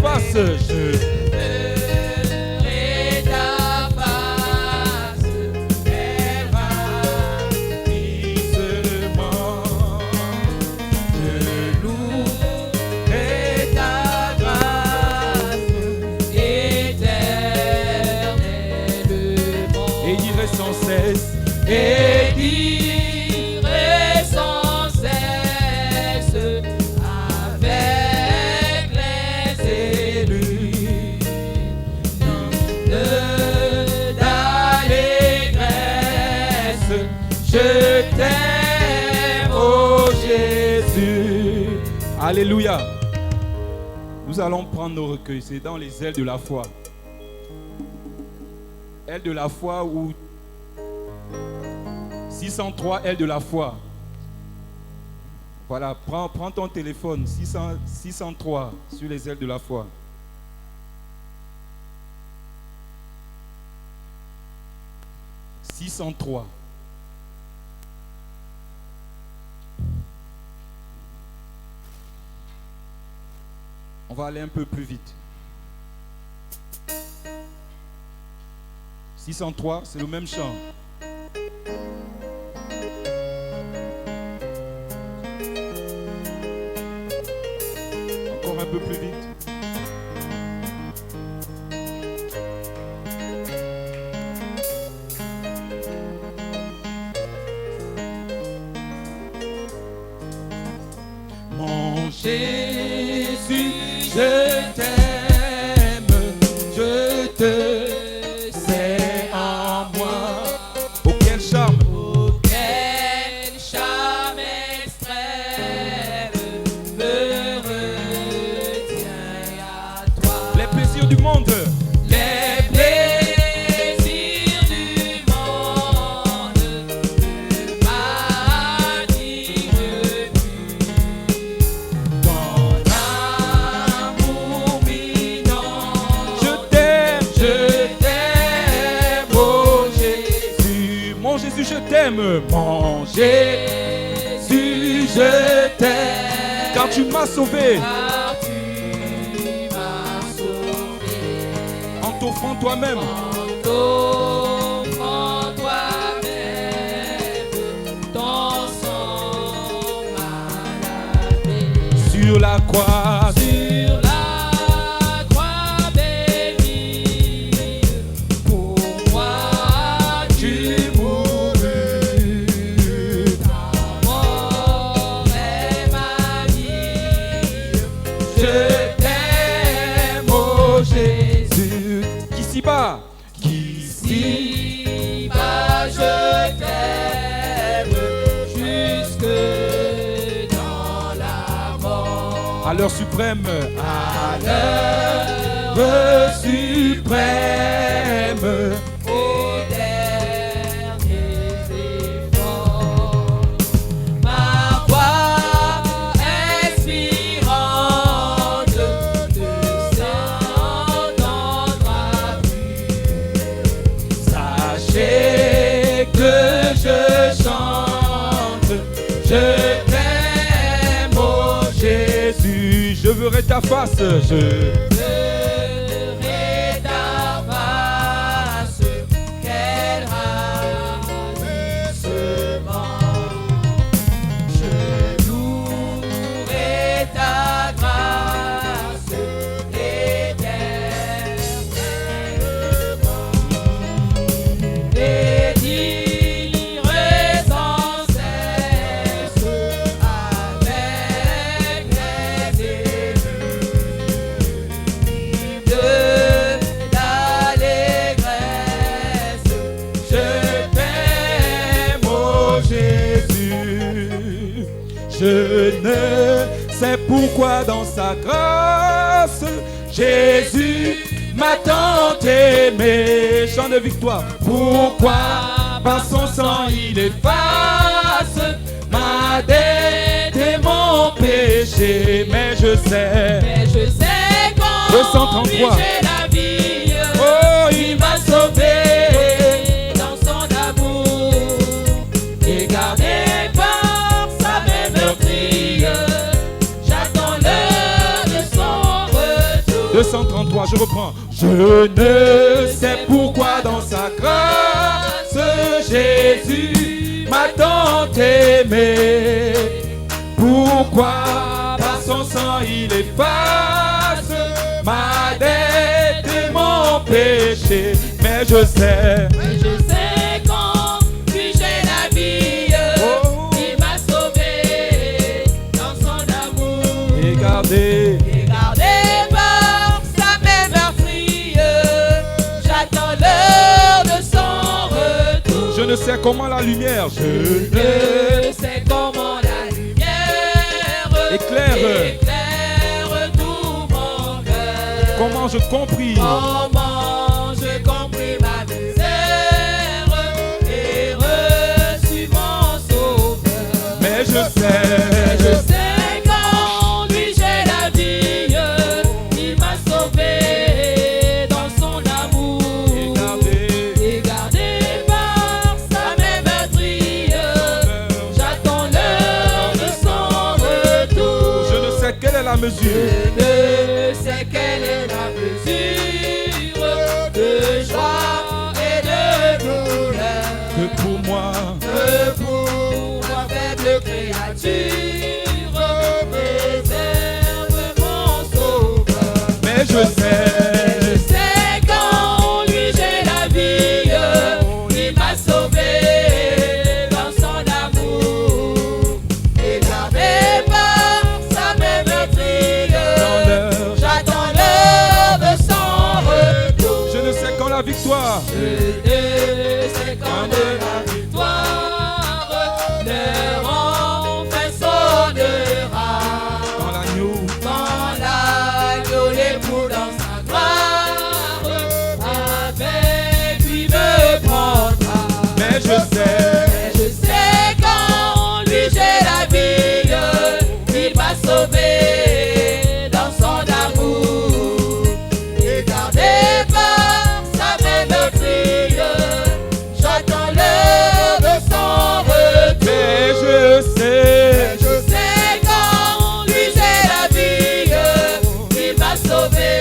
face. Je verrai ta face, elle ravissement. Je louerai ta grâce éternellement. et dirai sans cesse. Et dirai sans cesse avec les élus d'allégresse, je t'aime, ô Jésus. Alléluia. Nous allons prendre nos recueils. C'est dans les ailes de la foi. Ailes de la foi ou 603 ailes de la foi. Voilà, prends ton téléphone, 603 sur les ailes de la foi. « 603. On va aller un peu plus vite. 603, c'est le même chant. Encore un peu plus vite. Mon Jésus, je t'aime, je te sais en moi. Oh, quel charme! Oh, quel charme extrême me retient à toi. Les plaisirs du monde, Les plaisirs du monde ne m'attirent plus. Ton amour minant, je t'aime, oh Jésus. mon Jésus, je t'aime, mon Jésus, je t'aime, car tu m'as sauvé car tu m'as sauvé. en t'offrant toi-même. En t'offrant toi-même, ton sang m'a lavé. Sur la croix, Sur la croix bénie, pour moi tu mourus. Ta mort est ma vie. Je t'aime, ô Jésus. qu'ici-bas, Qu'ici-bas je t'aime jusque dans la mort. à l'heure suprême, À l'heure suprême, au dernier effort, ma voix expirante ne s'entendra plus. Sachez que je chante, je t'aime, ô Jésus. je verrai ta face, je Verrai ta face, quel ravissement. Je louerai ta grâce éternellement. Et dirai sans cesse avec les élus d'allégresse, je t'aime, ô Jésus. je ne sais pourquoi dans sa grâce, Jésus m'a tant aimé. Chant de victoire. Pourquoi par son sang il efface ma dette et mon péché. Mais je sais, Mais je sais qu'en 233. lui j'ai la vie. oh, Il m'a sauvé dans son amour et gardé par sa main meurtrière. J'attends l'heure de son retour. je reprends. Je ne sais pourquoi dans sa grâce, Jésus m'a tant aimé. Pourquoi par son sang il efface ma dette et mon péché. Mais je sais qu'en lui j'ai la vie. Il m'a sauvé dans son amour. et gardé. Et gardé par sa main meurtrie. J'attends l'heure de son retour. Je ne sais comment la lumière, Je sais comment la lumière éclaire tout mon cœur. comment je compris. Comment j'ai compris ma misère et reçu mon sauveur. Mais je Je sais sais qu'en lui j'ai la vie. Il m'a sauvé dans son amour. Et gardé par sa main meurtrie. J'attends l'heure de son retour. Je ne sais quelle est la mesure Je ne sais quelle est la mesure de joie et de douleur que pour moi. que pour ma faible créature réserve mon sauveur. Mais je Je sais sais qu'en lui j'ai la vie. Il m'a sauvé dans son amour. Et gardé par sa main meurtrie. dans l'heure. J'attends l'heure de son retour. Je ne sais quand la victoire. Je ne sais quand de la victoire l'heure enfin sonnera. Quand l'agneau. Quand l'agneau l'époux dans sa gloire avec lui me prendra. Mais je sais Je sais qu'en lui j'ai la vie. Il m'a sauvé dans son amour. Et gardé par sa main meurtrie. J'attends l'heure de son retour. mais je sais Je sais qu'en lui j'ai la vie. Il m'a sauvé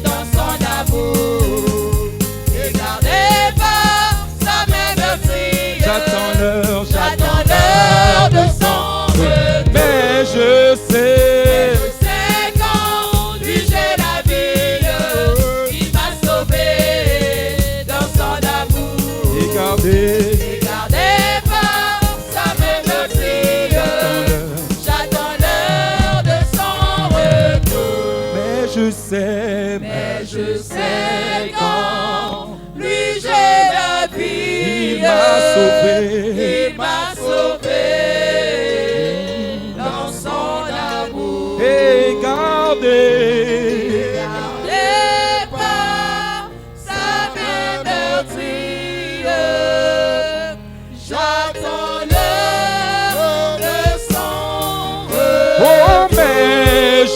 dans son amour. Et gardé par sa main meurtrie. j'attends l'heure. J'attends l'heure de son retour. Mais je sais Je sais qu'en lui j'ai la vie. Il m'a sauvé dans son amour. et garder. Et gardé par sa main meurtrie. J'attends l'heure de son retour. Mais je sais Mais je sais qu'en lui j'ai la vie. il m'a sauvé Il m'a sauvé dans son amour. et gardé. Gardé par sa main meurtrie. J'attends l'heure de son retour. Oh mais je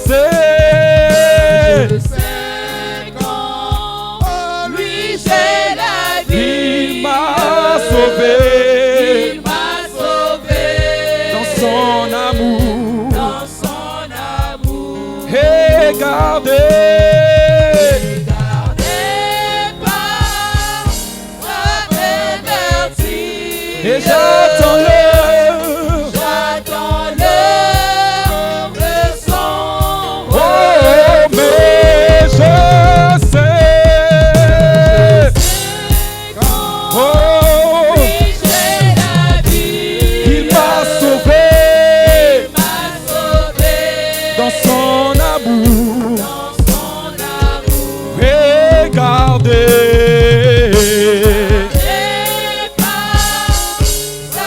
sais Je sais qu'en lui j'ai la vie. il m'a sauvé Il m'a sauvé dans son amour dans son amour. et gardé. Gardé par sa main meurtrie. Et j'attends l'heure. J'attends l'heure de son Oh retour. mais je sais. Oh Oui, j'ai la vie. il m'a sauvé Il m'a sauvé dans son amour dans son amour. et gardé. Et par sa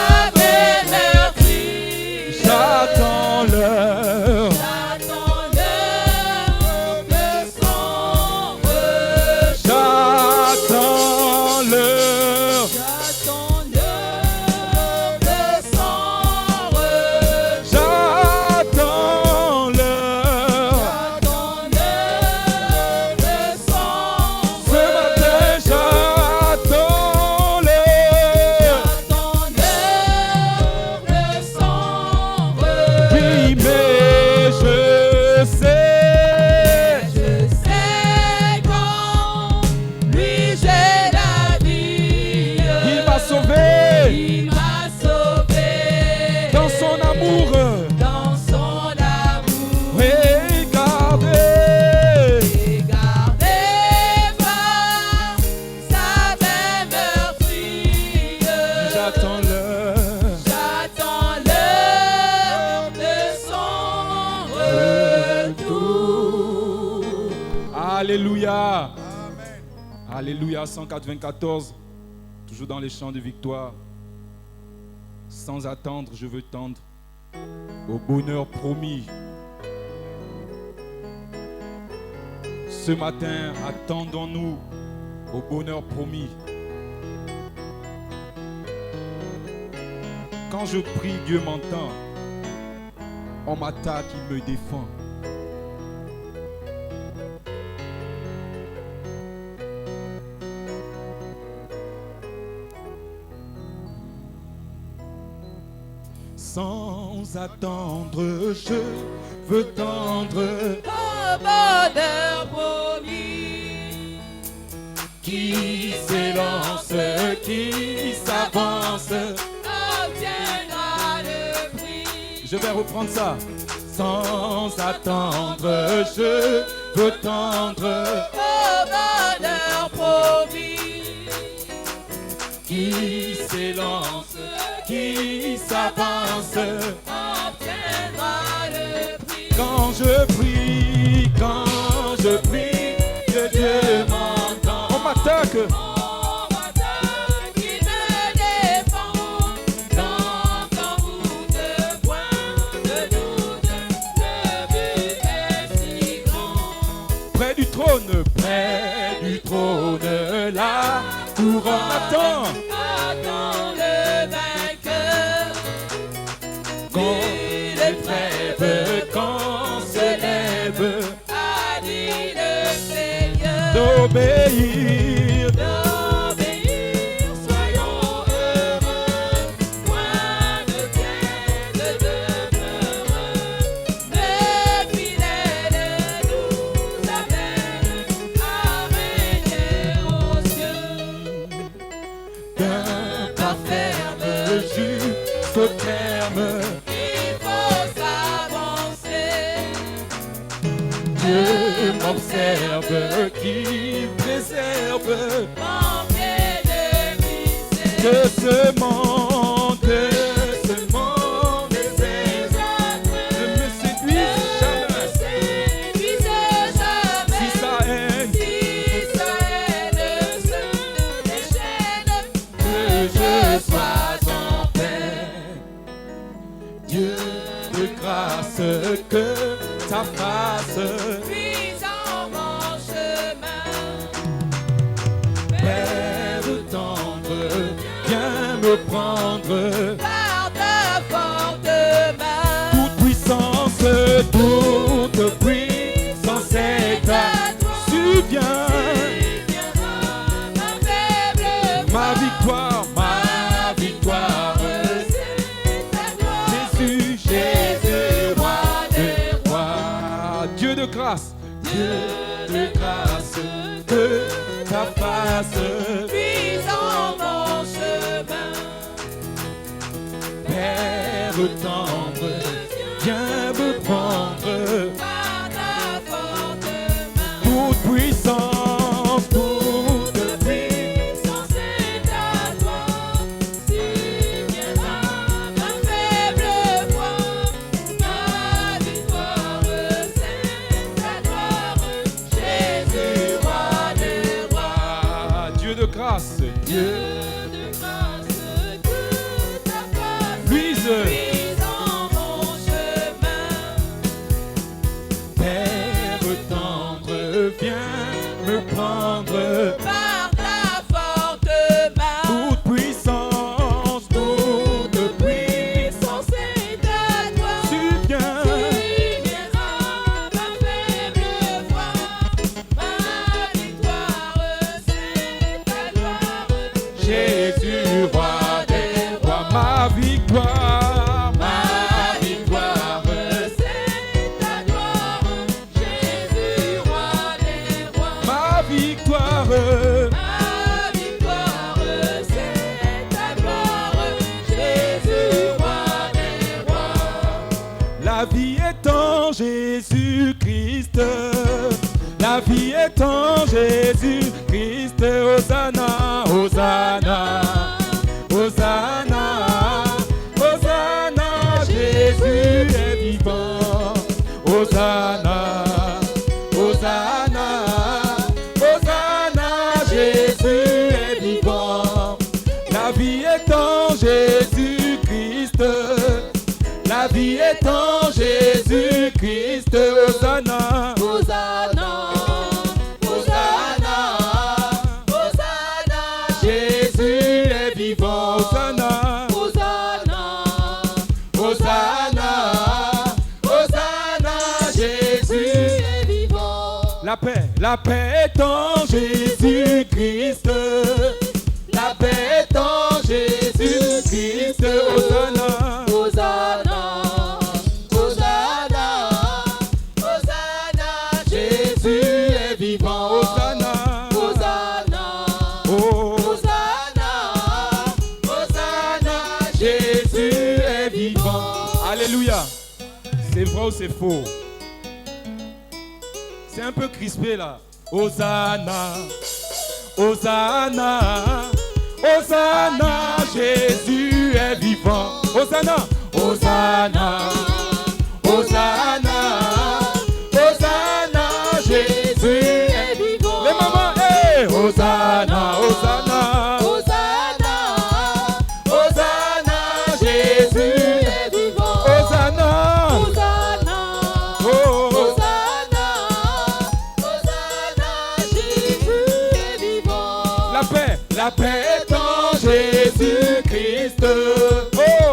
Alléluia. Amen. Alléluia. 194. Toujours dans les chants de victoire. Sans attendre, je veux tendre au bonheur promis. Ce matin, attendons-nous au bonheur promis. Quand je prie, Dieu m'entend. On m'attaque, il me défend. Sans attendre, je veux tendre Au bonheur promis, qui s'élance, qui s'avance. obtiendra le prix. Je vais reprendre ça. Sans attendre, je veux tendre Au bonheur promis, qui s'élance, qui s'avance. obtiendra le prix. Quand je prie, que Dieu m'entend. On m'attaque. On m'attaque, il me défend. Dans route, point de doute, le but est si grand. Près du trône, la couronne attend. Attends le vainqueur. Quand Lui, les trêves, quand se lève, a dit le Seigneur. d'obéir. D'obéir, soyons heureux. Point de tienne demeure. Le fidèle nous appelle à régner aux cieux. D'un pas ferme jusqu'au terme, Il faut s'avancer. Dieu m'observe, qui préserve Mon pied de misère. que ce monde ne me séduise jamais. Séduise jamais. Si sa haine, Si sa haine se déchaîne, que je sois en paix. Dieu de grâce, que ta face, puis en mon chemin. Père tendre, viens me prendre. Par ta forte main, Toute puissance est à toi. subvient. Viendra ma faible Ma victoire, c'est ta gloire. Jésus, Jésus, roi des rois. Dieu de grâce, que ta face, puis en mon chemin. Père tendre, viens me prendre. Par ta forte main, Toute puissance, puissance est à toi. Viendra ma faible voix. Ma victoire, c'est ta gloire. Jésus, roi des rois. Dieu de grâce, Dieu De grâce, que ta face luise. brise en mon chemin. Père tendre, viens me prendre. Par ta forte main, Toute puissance, puissance est à toi. subvient. Viendra ma faible voix. Ma victoire, c'est ta gloire. Jésus, roi des rois, ma victoire, c'est ta gloire. Jésus, roi des rois. ma victoire. Ma victoire, c'est ta gloire. Jésus, roi des rois. La vie est en Jésus-Christ. La vie est en Jésus-Christ. Hosanna, Hosanna, Hosanna, Hosanna. Jésus est vivant. Hosanna, Hosanna, La vie est en Jésus-Christ. La vie est en Jésus-Christ. Hosanna. Hosanna, Hosanna, Hosanna, Jésus est vivant. Hosanna. Hosanna, Hosanna. Hosanna. Jésus est vivant. La paix est en Jésus-Christ. La paix est en Jésus-Christ. Hosanna. Hosanna, Hosanna, Hosanna, Jésus est vivant. Hosanna. Hosanna, Oh. Hosanna, Hosanna. Jésus est vivant. Alléluia. C'est vrai ou c'est faux? C'est un peu crispé là. Hosanna. Hosanna. Hosanna. Jésus est vivant. Hosanna. Hosanna. Hosanna. Hosanna. Jésus est vivant. Les mamans, hey! Hosanna. Hosanna. Hosanna, Hosanna. Jésus est vivant. Hosanna. Hosanna, Oh. Hosanna, Hosanna, Jésus est vivant. La paix est en Jésus-Christ. Oh,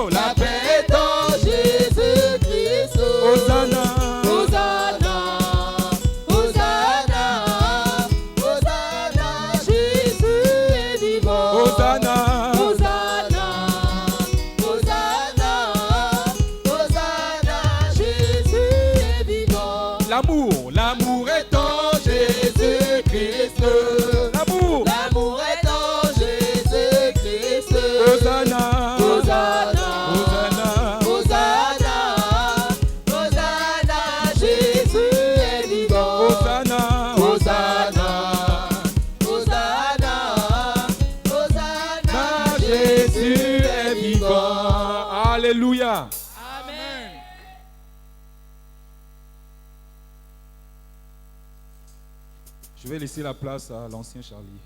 la paix est en Jésus-Christ. Hosanna. Hosanna, Hosanna, Hosanna, Jésus est vivant. Hosanna. Hosanna, Hosanna, Hosanna, Jésus est vivant. L'amour est en Jésus-Christ. L'amour est en Jésus-Christ. Hosanna. Hosanna, Hosanna. Hosanna, Hosanna, Jésus est vivant. Hosanna. Hosanna, Hosanna, Hosanna, Jésus est vivant. Alléluia. Amen. Je vais laisser la place à l'ancien Charlie.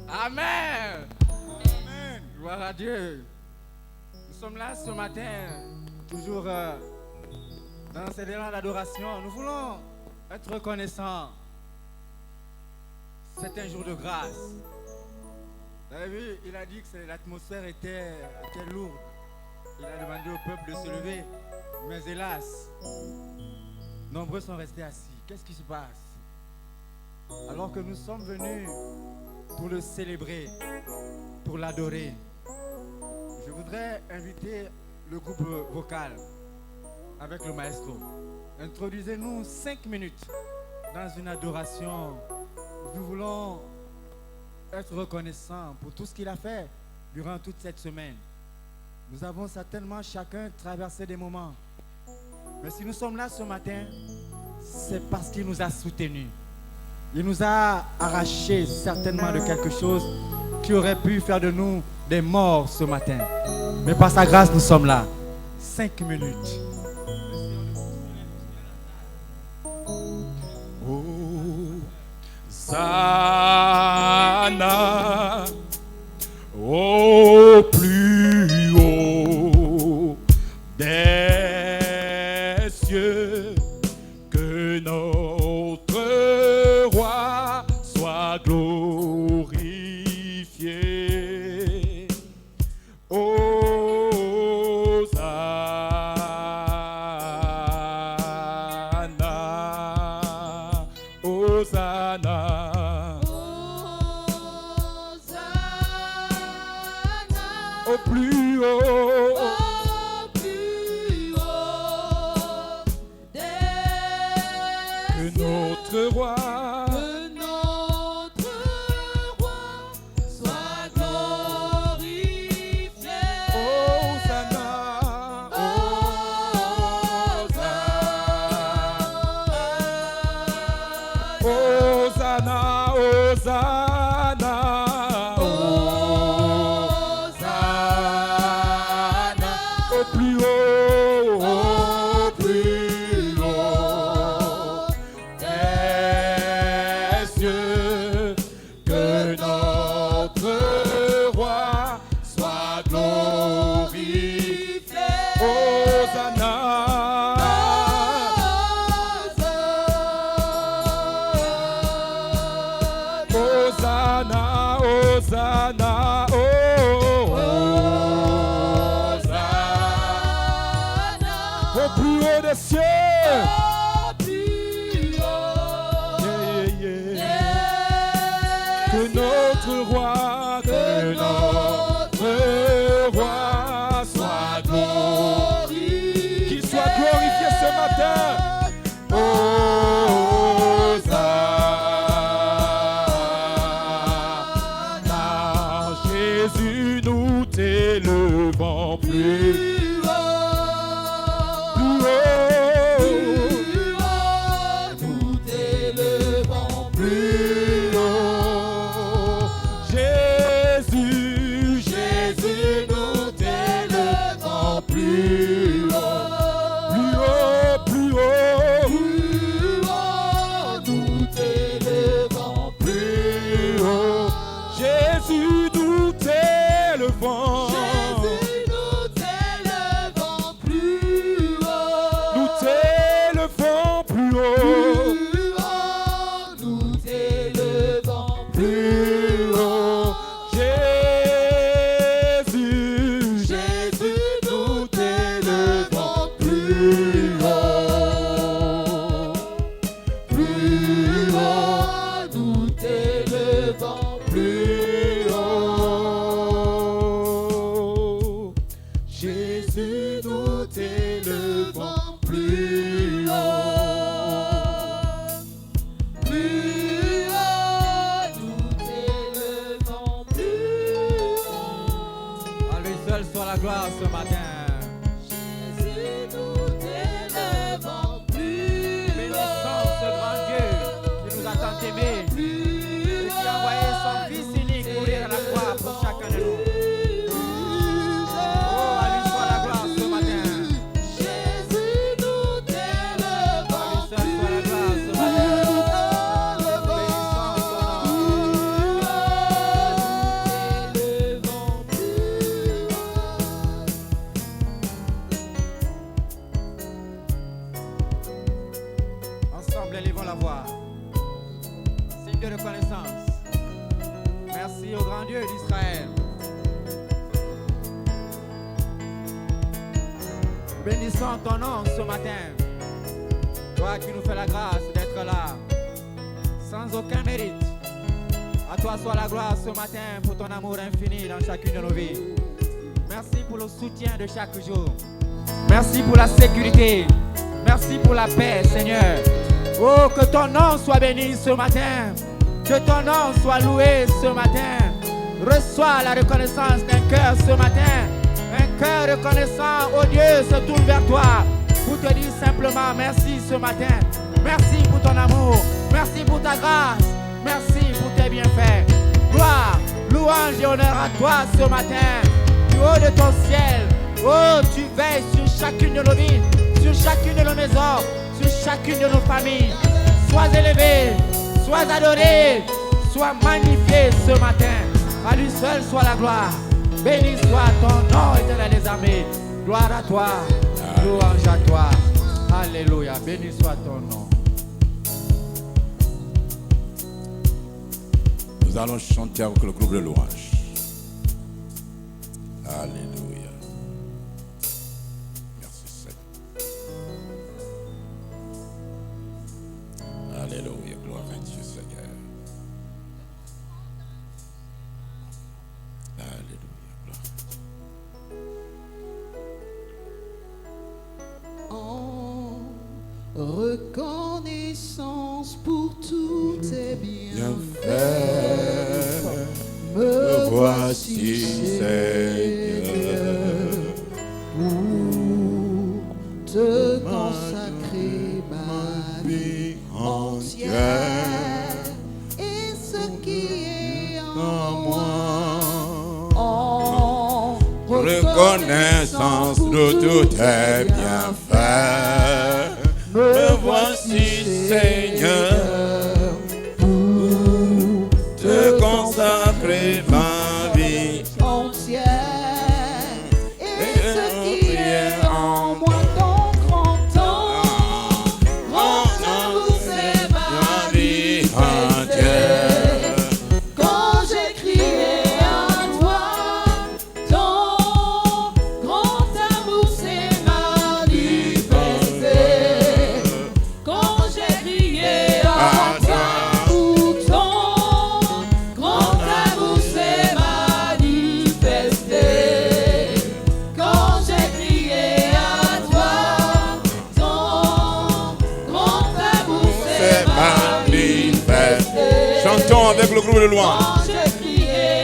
Amen. Amen. Gloire à Dieu. Nous sommes là ce matin, toujours dans cet élan d'adoration. Nous voulons être reconnaissants. C'est un jour de grâce. Vous avez vu, il a dit que l'atmosphère était lourde. Il a demandé au peuple de se lever. Mais hélas, nombreux sont restés assis. Qu'est-ce qui se passe? Alors que nous sommes venus pour le célébrer, pour l'adorer. Je voudrais inviter le groupe vocal avec le maestro. Introduisez-nous 5 minutes dans une adoration. Nous voulons être reconnaissants pour tout ce qu'il a fait durant toute cette semaine. Nous avons certainement chacun traversé des moments. Mais si nous sommes là ce matin, c'est parce qu'il nous a soutenus. Il nous a arrachés certainement de quelque chose qui aurait pu faire de nous des morts ce matin. Mais par sa grâce, nous sommes là. 5 minutes. Hosanna au plus haut des cieux, que notre roi soit glorifié. Hosanna, Hosanna, au plus haut. Au plus haut des Que notre roi que notre roi soit glorifié. Hosanna, Hosanna, Hosanna, Hosanna, au plus haut des Hosanna, oh, Hosanna, au plus haut des cieux. au plus haut Yeah, yeah. des Que notre roi, que notre roi soit glorifié. Qu'il soit glorifié ce matin. Hosanna, Jésus, nous t'élevons plus haut. nous t'élevons Plus haut. Jésus, Jésus, nous t'élevons plus haut. Plus haut, plus haut. nous t'élevons Plus haut. Jésus, nous t'élevons. Jésus, nous t'élevons plus haut. Nous t'élevons plus haut. Nous t'élevons Plus haut. Jésus, Jésus, nous t'élevons plus haut. Plus haut. nous t'élevons Plus haut. Jésus, nous t'élevons plus haut. plus haut, nous t'élevons plus haut. À lui seul soit la gloire ce matin. Jésus, nous t'élevons plus Bénissons ce grand Dieu qui nous a tant aimés et qui a envoyé son Fils unique mourir à la croix pour chacun de nous. Oh, à lui soit la gloire ce matin. Jésus, nous t'élevons À lui seul soit la gloire ce matin. Bénissons son nom. Ensemble, élevons la voix. Signe de reconnaissance. Merci au grand Dieu d'Israël. Bénissons ton nom ce matin. Toi qui nous fais la grâce d'être là, sans aucun mérite. À toi soit la gloire ce matin pour ton amour infini dans chacune de nos vies. Merci pour le soutien de chaque jour. Merci pour la sécurité. Merci pour la paix, Seigneur. Oh, que ton nom soit béni ce matin. Que ton nom soit loué ce matin. Reçois la reconnaissance d'un cœur ce matin. Un cœur reconnaissant, oh Dieu, se tourne vers toi pour te dire simplement merci ce matin. Merci pour ton amour. Merci pour ta grâce. Merci pour tes bienfaits. Gloire, louange et honneur à toi ce matin. Du haut de ton ciel, oh, tu veilles sur chacune de nos vies, sur chacune de nos maisons, sur chacune de nos familles. Sois élevé, sois adoré, sois magnifié ce matin. À lui seul soit la gloire. Béni soit ton nom, Éternel des armées. Gloire à toi, louange à toi. Alléluia, béni soit ton nom. Nous allons chanter avec le groupe de louange. Alléluia. Merci Seigneur. Alléluia, gloire à Dieu Seigneur. Alléluia, gloire à Dieu. en reconnaissance pour tous tes Bienfait, bienfaits. me voici Seigneur, pour te consacrer ma vie entière et ce qui est en moi. En reconnaissance de tous tes bienfaits, me voici Seigneur, pour te consacrer ma vie entière et ce qui est en moi ton grand temps. Rends-nous c'est ma vie entière. quand j'ai crié à chantons avec le groupe de louange.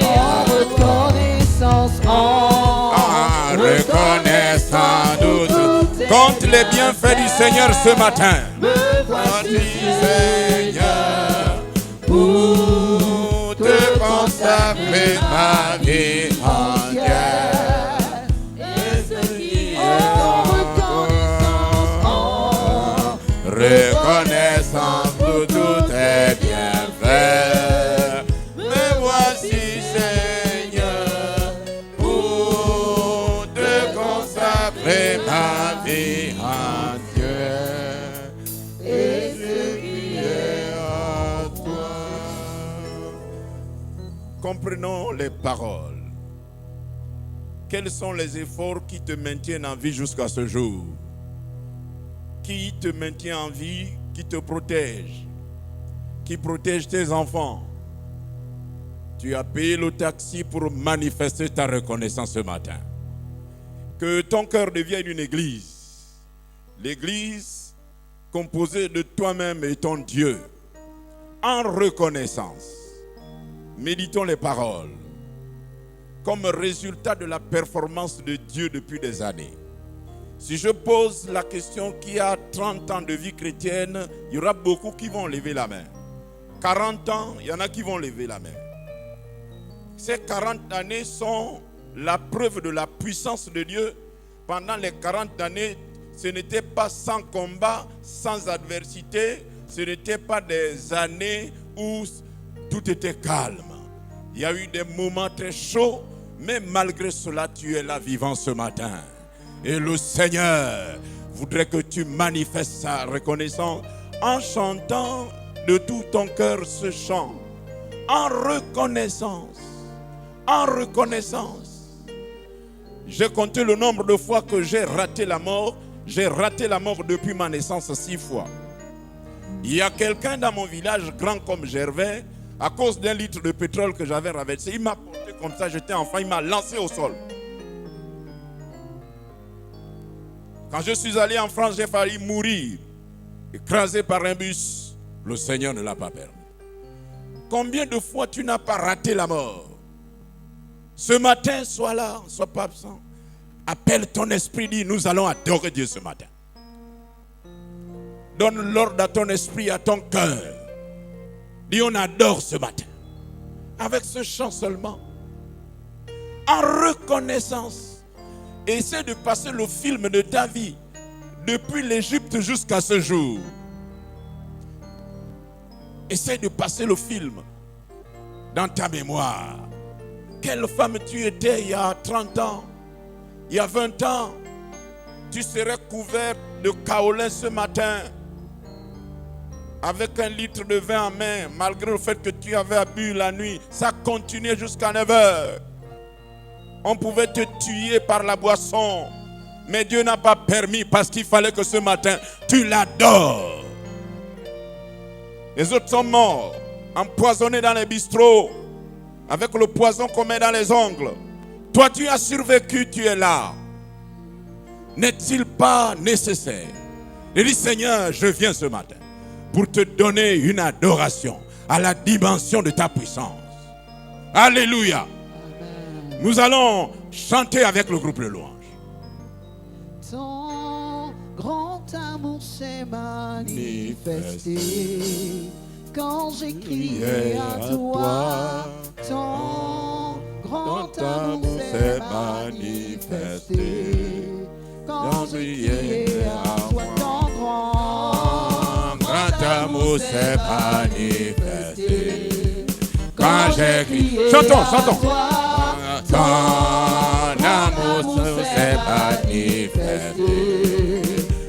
En reconnaissance, en reconnaissant de tout. Compte les bienfaits du Seigneur ce matin. me voici Seigneur, pour te consacrer ma vie entière. et ce qui est en reconnaissance, Reconnaissance de tous tes bienfaits. Me voici Seigneur, pour te consacrer ma vie entière. Et ce qui est à toi. Comprenons les paroles. Quels sont les efforts qui te maintiennent en vie jusqu'à ce jour? Qui te maintient en vie, qui te protège, qui protège tes enfants? Tu as payé le taxi pour manifester ta reconnaissance ce matin. Que ton cœur devienne une église. L'église composée de toi-même et ton Dieu. En reconnaissance. Méditons les paroles. Comme résultat de la performance de Dieu depuis des années. Si je pose la question qui a 30 ans de vie chrétienne, il y aura beaucoup qui vont lever la main. 40 ans, il y en a qui vont lever la main. Ces 40 années sont la preuve de la puissance de Dieu. Pendant les 40 années, ce n'était pas sans combat, sans adversité. Ce n'était pas des années où tout était calme. Il y a eu des moments très chauds, mais malgré cela, tu es là vivant ce matin. Et le Seigneur voudrait que tu manifestes sa reconnaissance en chantant de tout ton cœur ce chant. En reconnaissance. En reconnaissance. J'ai compté le nombre de fois que j'ai raté la mort. J'ai raté la mort depuis ma naissance 6 fois. Il y a quelqu'un dans mon village, grand comme Gervais, à cause d'un litre de pétrole que j'avais renversé. Il m'a porté comme ça, j'étais enfant, il m'a lancé au sol. Quand je suis allé en France, j'ai failli mourir, écrasé par un bus. Le Seigneur ne l'a pas permis. Combien de fois tu n'as pas raté la mort? Ce matin, sois là, sois pas absent. Appelle ton esprit, dis, nous allons adorer Dieu ce matin. Donne l'ordre à ton esprit, à ton cœur. Dis, on adore ce matin. Avec ce chant seulement. En reconnaissance. Essaie de passer le film de ta vie depuis l'Égypte jusqu'à ce jour. Essaie de passer le film dans ta mémoire. Quelle femme tu étais il y a 30 ans, il y a 20 ans. Tu serais couvert de kaolin ce matin avec un litre de vin en main, malgré le fait que tu avais bu la nuit. Ça continuait jusqu'à 9 heures. On pouvait te tuer par la boisson. Mais Dieu n'a pas permis parce qu'il fallait que ce matin, tu l'adores. Les autres sont morts, empoisonnés dans les bistrots, avec le poison qu'on met dans les ongles. Toi, tu as survécu, tu es là. N'est-il pas nécessaire? Il dit, Seigneur, je viens ce matin pour te donner une adoration à la dimension de ta puissance. Alléluia. Nous allons chanter avec le groupe de louange. Ton grand amour s'est manifesté quand j'ai crié à toi. Ton grand amour s'est manifesté quand j'ai crié à toi. Ton grand amour s'est manifesté quand j'ai crié. Chantons, chantons. Ton amour s'est manifesté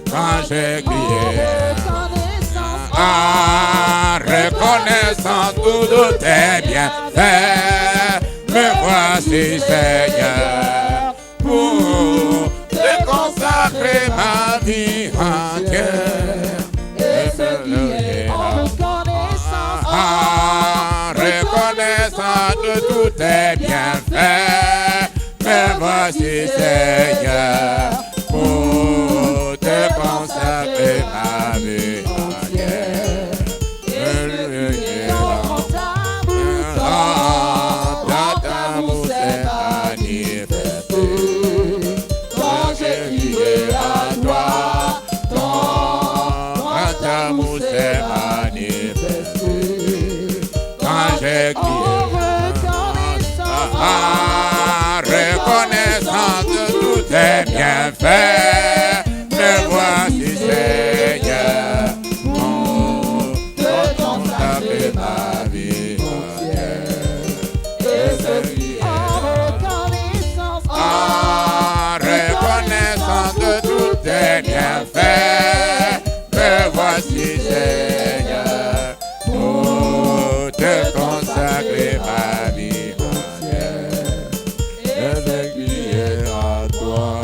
Quand j'ai crié en reconnaissance de tes bienfaits, me voici Seigneur pour te consacrer ma vie entière. Et ce qui est en reconnaissance, Reconnaissant de tous tes bienfaits, me voici Seigneur pour te consacrer ma vie entière. ton grand manifesté. Quand j'ai crié, reconnaissance de tous tes bienfaits, me voici Seigneur, de consacrer ma vie entière. Et ce qui est en reconnaissance de tous tes bienfaits, me voici Seigneur, pour te consacrer ma vie entière. Et ce qui est en toi.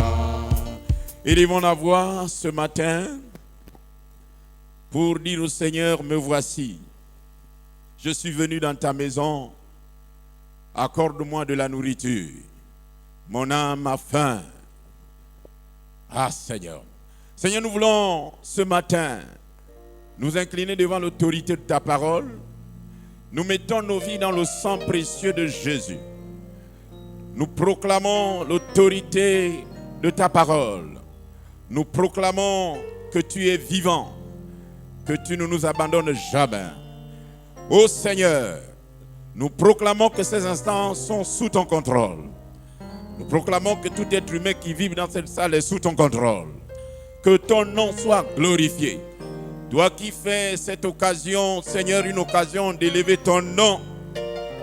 Élevons la voix ce matin pour dire au Seigneur, me voici. Je suis venu dans ta maison. Accorde-moi de la nourriture. Mon âme a faim. Ah Seigneur. Seigneur, nous voulons ce matin nous incliner devant l'autorité de ta parole. Nous mettons nos vies dans le sang précieux de Jésus. Nous proclamons l'autorité de ta parole. Nous proclamons que tu es vivant, que tu ne nous abandonnes jamais. Ô Seigneur, nous proclamons que ces instants sont sous ton contrôle. Nous proclamons que tout être humain qui vit dans cette salle est sous ton contrôle. Que ton nom soit glorifié. Toi qui fais cette occasion, Seigneur, une occasion d'élever ton nom,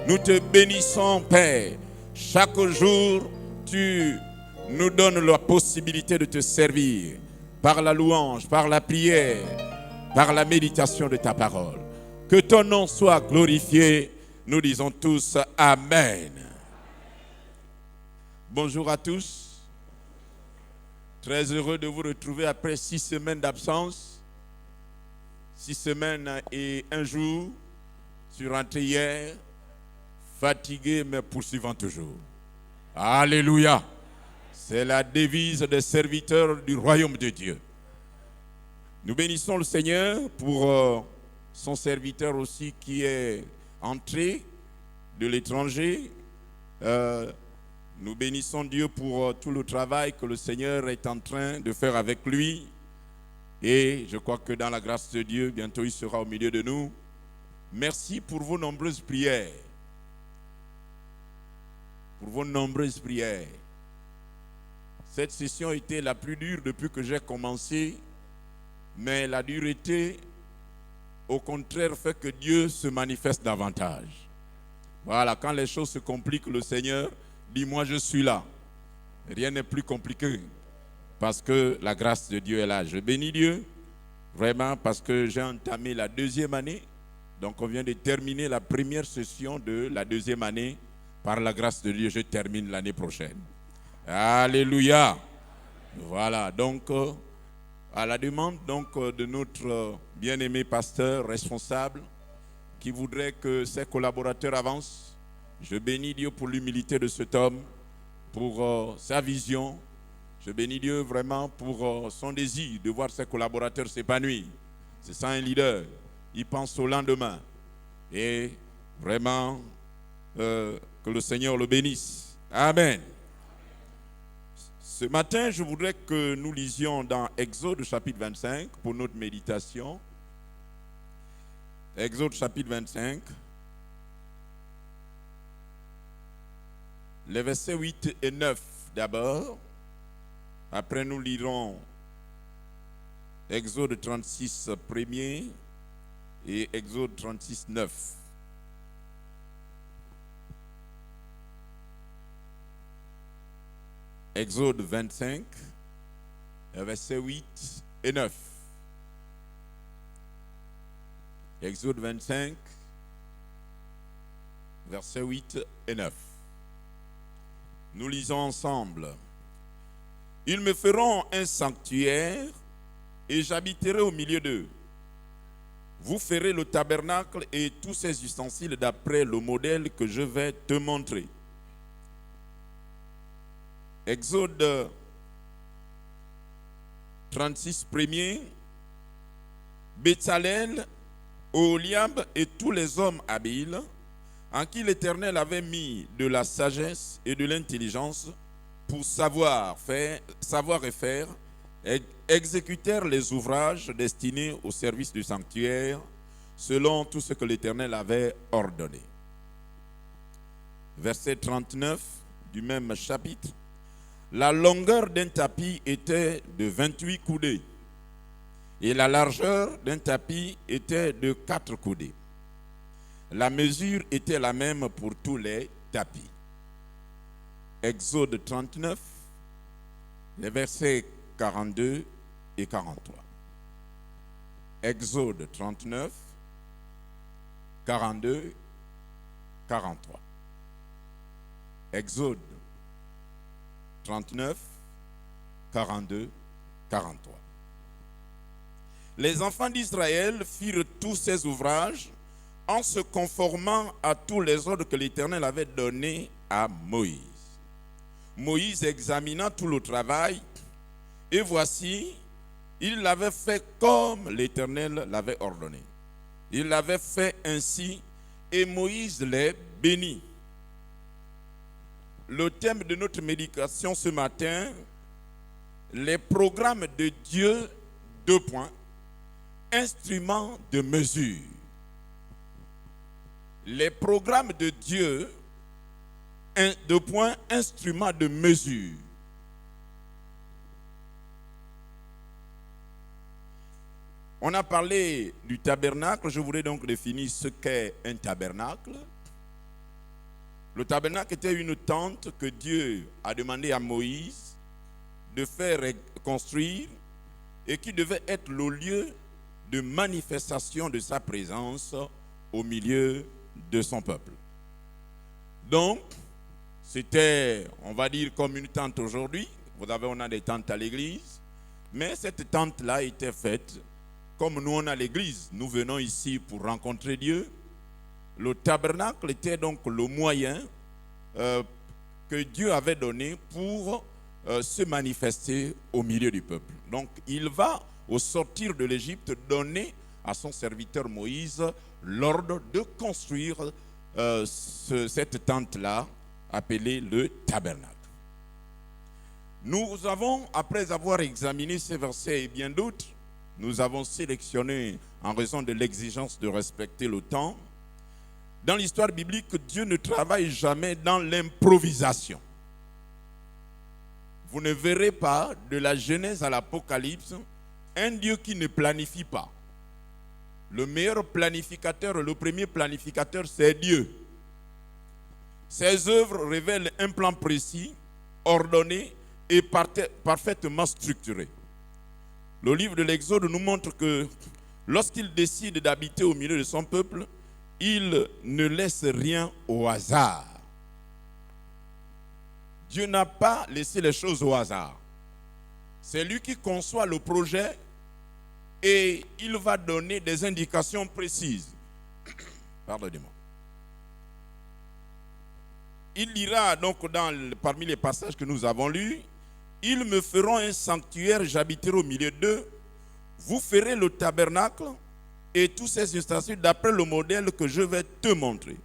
nous te bénissons, Père. Chaque jour, tu nous donnes la possibilité de te servir par la louange, par la prière, par la méditation de ta parole. Que ton nom soit glorifié. Nous disons tous Amen. Bonjour à tous. Très heureux de vous retrouver après 6 semaines d'absence. 6 semaines et 1 jour. Je suis rentré hier, fatigué mais poursuivant toujours. Alléluia. C'est la devise des serviteurs du royaume de Dieu. Nous bénissons le Seigneur pour son serviteur aussi qui est entré de l'étranger. Nous bénissons Dieu pour tout le travail que le Seigneur est en train de faire avec lui. Et je crois que dans la grâce de Dieu, bientôt il sera au milieu de nous. Merci pour vos nombreuses prières. Pour vos nombreuses prières. Cette session était la plus dure depuis que j'ai commencé. Mais la dureté, au contraire, fait que Dieu se manifeste davantage. Voilà, quand les choses se compliquent, le Seigneur dit, moi je suis là. Rien n'est plus compliqué parce que la grâce de Dieu est là. Je bénis Dieu vraiment parce que j'ai entamé la 2e année. Donc on vient de terminer la première session de la 2e année. Par la grâce de Dieu, je termine l'année prochaine. Alléluia. Voilà, donc à la demande de notre bien-aimé pasteur responsable qui voudrait que ses collaborateurs avancent, je bénis Dieu pour l'humilité de cet homme, pour sa vision. Je bénis Dieu vraiment pour son désir de voir ses collaborateurs s'épanouir. C'est ça un leader. Il pense au lendemain. Et vraiment, que le Seigneur le bénisse. Amen. Ce matin, je voudrais que nous lisions dans Exode chapitre 25 pour notre méditation. Exode chapitre 25. Les versets 8 et 9 d'abord. Après, nous lirons Exode 36 premier et Exode 36 9. Exode 25, versets 8 et 9. Exode 25, versets 8 et 9. Nous lisons ensemble. Ils me feront un sanctuaire et j'habiterai au milieu d'eux. Vous ferez le tabernacle et tous ses ustensiles d'après le modèle que je vais te montrer. Exode 36 premier, Betsalel, Oholiab et tous les hommes habiles, en qui l'Éternel avait mis de la sagesse et de l'intelligence pour savoir et faire, exécutèrent les ouvrages destinés au service du sanctuaire selon tout ce que l'Éternel avait ordonné. Verset 39 du même chapitre. La longueur d'un tapis était de 28 coudées et la largeur d'un tapis était de 4 coudées. La mesure était la même pour tous les tapis. Exode 39, les versets 42 et 43. Exode 39, 42, 43. Exode 39, 42, 43. Les enfants d'Israël firent tous ces ouvrages en se conformant à tous les ordres que l'Éternel avait donnés à Moïse. Moïse examina tout le travail, et voici, il l'avait fait comme l'Éternel l'avait ordonné. Il l'avait fait ainsi, et Moïse les bénit. Le thème de notre méditation ce matin, les programmes de Dieu, 2 points, instruments de mesure. Les programmes de Dieu, 2 points, instruments de mesure. On a parlé du tabernacle, je voudrais donc définir ce qu'est un tabernacle. Le tabernacle était une tente que Dieu a demandé à Moïse de faire construire et qui devait être le lieu de manifestation de sa présence au milieu de son peuple. Donc, c'était, on va dire, comme une tente aujourd'hui. On a des tentes à l'église, mais cette tente-là était faite comme nous on a l'église. Nous venons ici pour rencontrer Dieu. Le tabernacle était donc le moyen que Dieu avait donné pour se manifester au milieu du peuple. Donc, il va, au sortir de l'Égypte, donner à son serviteur Moïse l'ordre de construire cette tente-là, appelée le tabernacle. Nous avons, après avoir examiné ces versets et bien d'autres, nous avons sélectionné, en raison de l'exigence de respecter le temps. Dans l'histoire biblique, Dieu ne travaille jamais dans l'improvisation. Vous ne verrez pas, de la Genèse à l'Apocalypse, un Dieu qui ne planifie pas. Le meilleur planificateur, le premier planificateur, c'est Dieu. Ses œuvres révèlent un plan précis, ordonné et parfaitement structuré. Le livre de l'Exode nous montre que lorsqu'il décide d'habiter au milieu de son peuple, il ne laisse rien au hasard. Dieu n'a pas laissé les choses au hasard. C'est lui qui conçoit le projet et il va donner des indications précises. Pardonnez-moi. Il dira donc parmi les passages que nous avons lus, « Ils me feront un sanctuaire, j'habiterai au milieu d'eux. Vous ferez le tabernacle et tous ces installations d'après le modèle que je vais te montrer. »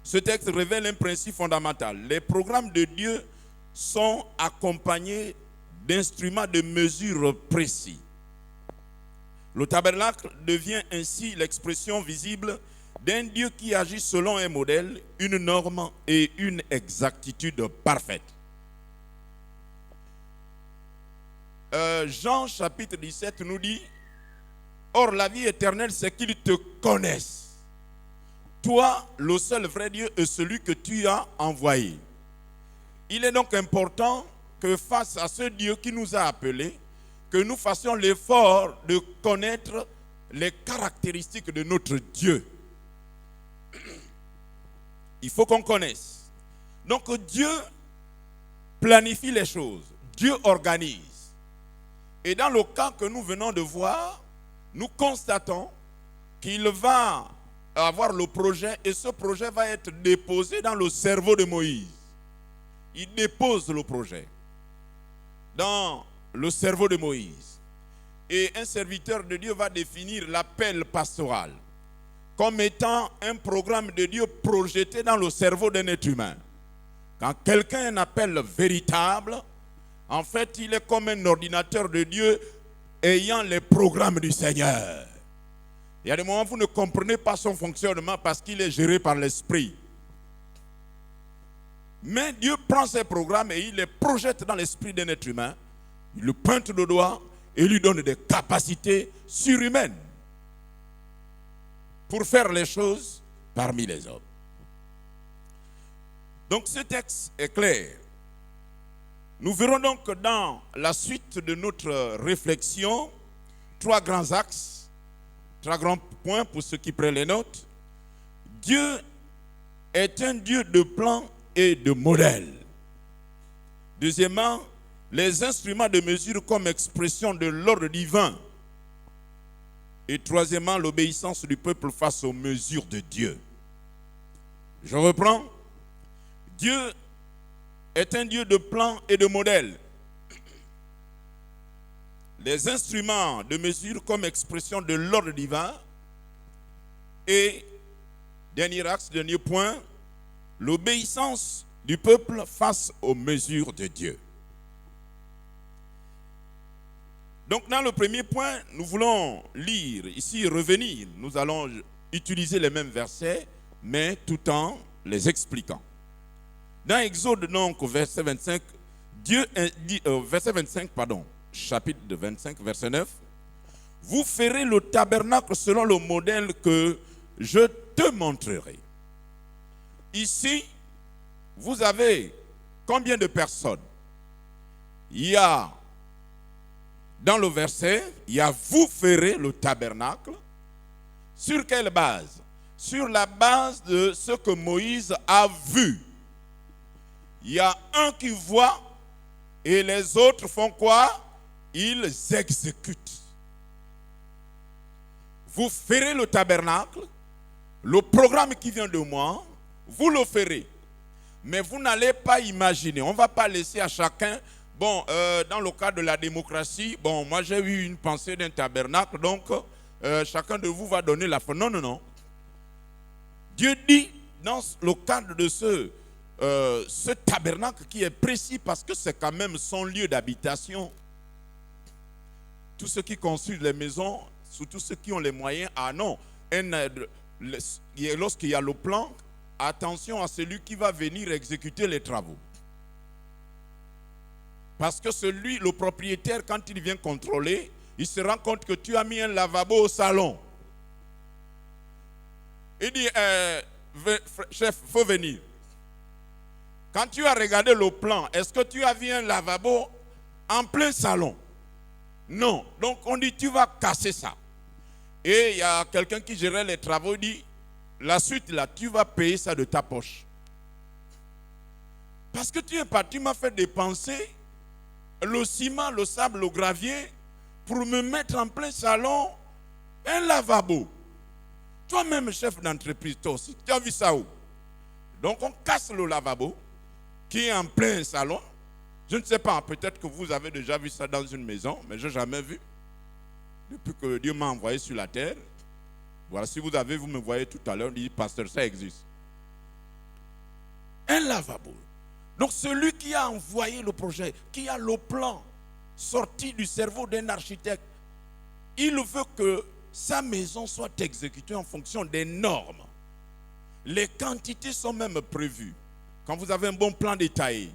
Ce texte révèle un principe fondamental. Les programmes de Dieu sont accompagnés d'instruments de mesure précis. Le tabernacle devient ainsi l'expression visible d'un Dieu qui agit selon un modèle, une norme et une exactitude parfaite. Jean chapitre 17 nous dit « Or la vie éternelle, c'est qu'ils te connaissent. Toi, le seul vrai Dieu est celui que tu as envoyé. » Il est donc important que face à ce Dieu qui nous a appelés, que nous fassions l'effort de connaître les caractéristiques de notre Dieu. Il faut qu'on connaisse. Donc Dieu planifie les choses. Dieu organise. Et dans le cas que nous venons de voir, nous constatons qu'il va avoir le projet et ce projet va être déposé dans le cerveau de Moïse. Il dépose le projet dans le cerveau de Moïse. Et un serviteur de Dieu va définir l'appel pastoral comme étant un programme de Dieu projeté dans le cerveau d'un être humain. Quand quelqu'un a un appel véritable, en fait, il est comme un ordinateur de Dieu ayant les programmes du Seigneur. Il y a des moments où vous ne comprenez pas son fonctionnement parce qu'il est géré par l'esprit. Mais Dieu prend ses programmes et il les projette dans l'esprit d'un être humain. Il le pointe le doigt et lui donne des capacités surhumaines pour faire les choses parmi les hommes. Donc ce texte est clair. Nous verrons donc dans la suite de notre réflexion 3 grands axes, 3 grands points pour ceux qui prennent les notes. Dieu est un Dieu de plan et de modèle. Deuxièmement, les instruments de mesure comme expression de l'ordre divin. Et troisièmement, l'obéissance du peuple face aux mesures de Dieu. Je reprends. Dieu est un Dieu de plan et de modèle. Les instruments de mesure comme expression de l'ordre divin. Et, dernier axe, dernier point, l'obéissance du peuple face aux mesures de Dieu. Donc dans le premier point, nous voulons lire, ici revenir. Nous allons utiliser les mêmes versets, mais tout en les expliquant. Dans Exode, donc, verset 25, chapitre 25, verset 9, « Vous ferez le tabernacle selon le modèle que je te montrerai. » Ici, vous avez combien de personnes? Il y a, dans le verset, il y a « Vous ferez le tabernacle ». Sur quelle base? Sur la base de ce que Moïse a vu. Il y a un qui voit et les autres font quoi? Ils exécutent. Vous ferez le tabernacle, le programme qui vient de moi, vous le ferez. Mais vous n'allez pas imaginer, on ne va pas laisser à chacun, dans le cas de la démocratie, moi j'ai eu une pensée d'un tabernacle, donc chacun de vous va donner la fin. Non, non, non. Dieu dit, dans le cadre de ce tabernacle qui est précis parce que c'est quand même son lieu d'habitation. Tous ceux qui construisent les maisons, surtout ceux qui ont les moyens, lorsqu'il y a le plan, attention à celui qui va venir exécuter les travaux. Parce que le propriétaire, quand il vient contrôler, il se rend compte que tu as mis un lavabo au salon. Il dit, chef, il faut venir. Quand tu as regardé le plan, est-ce que tu as vu un lavabo en plein salon? Non. Donc on dit, tu vas casser ça. Et il y a quelqu'un qui gérait les travaux, il dit, la suite là, tu vas payer ça de ta poche. Parce que tu es parti, tu m'as fait dépenser le ciment, le sable, le gravier pour me mettre en plein salon un lavabo. Toi-même, chef d'entreprise, toi aussi, tu as vu ça où? Donc on casse le lavabo qui est en plein salon. Je ne sais pas, peut-être que vous avez déjà vu ça dans une maison, mais je n'ai jamais vu. Depuis que Dieu m'a envoyé sur la terre. Voilà, si vous me voyez tout à l'heure, dit, pasteur, ça existe. Un lavabo. Donc celui qui a envoyé le projet, qui a le plan sorti du cerveau d'un architecte, il veut que sa maison soit exécutée en fonction des normes. Les quantités sont même prévues. Quand vous avez un bon plan détaillé,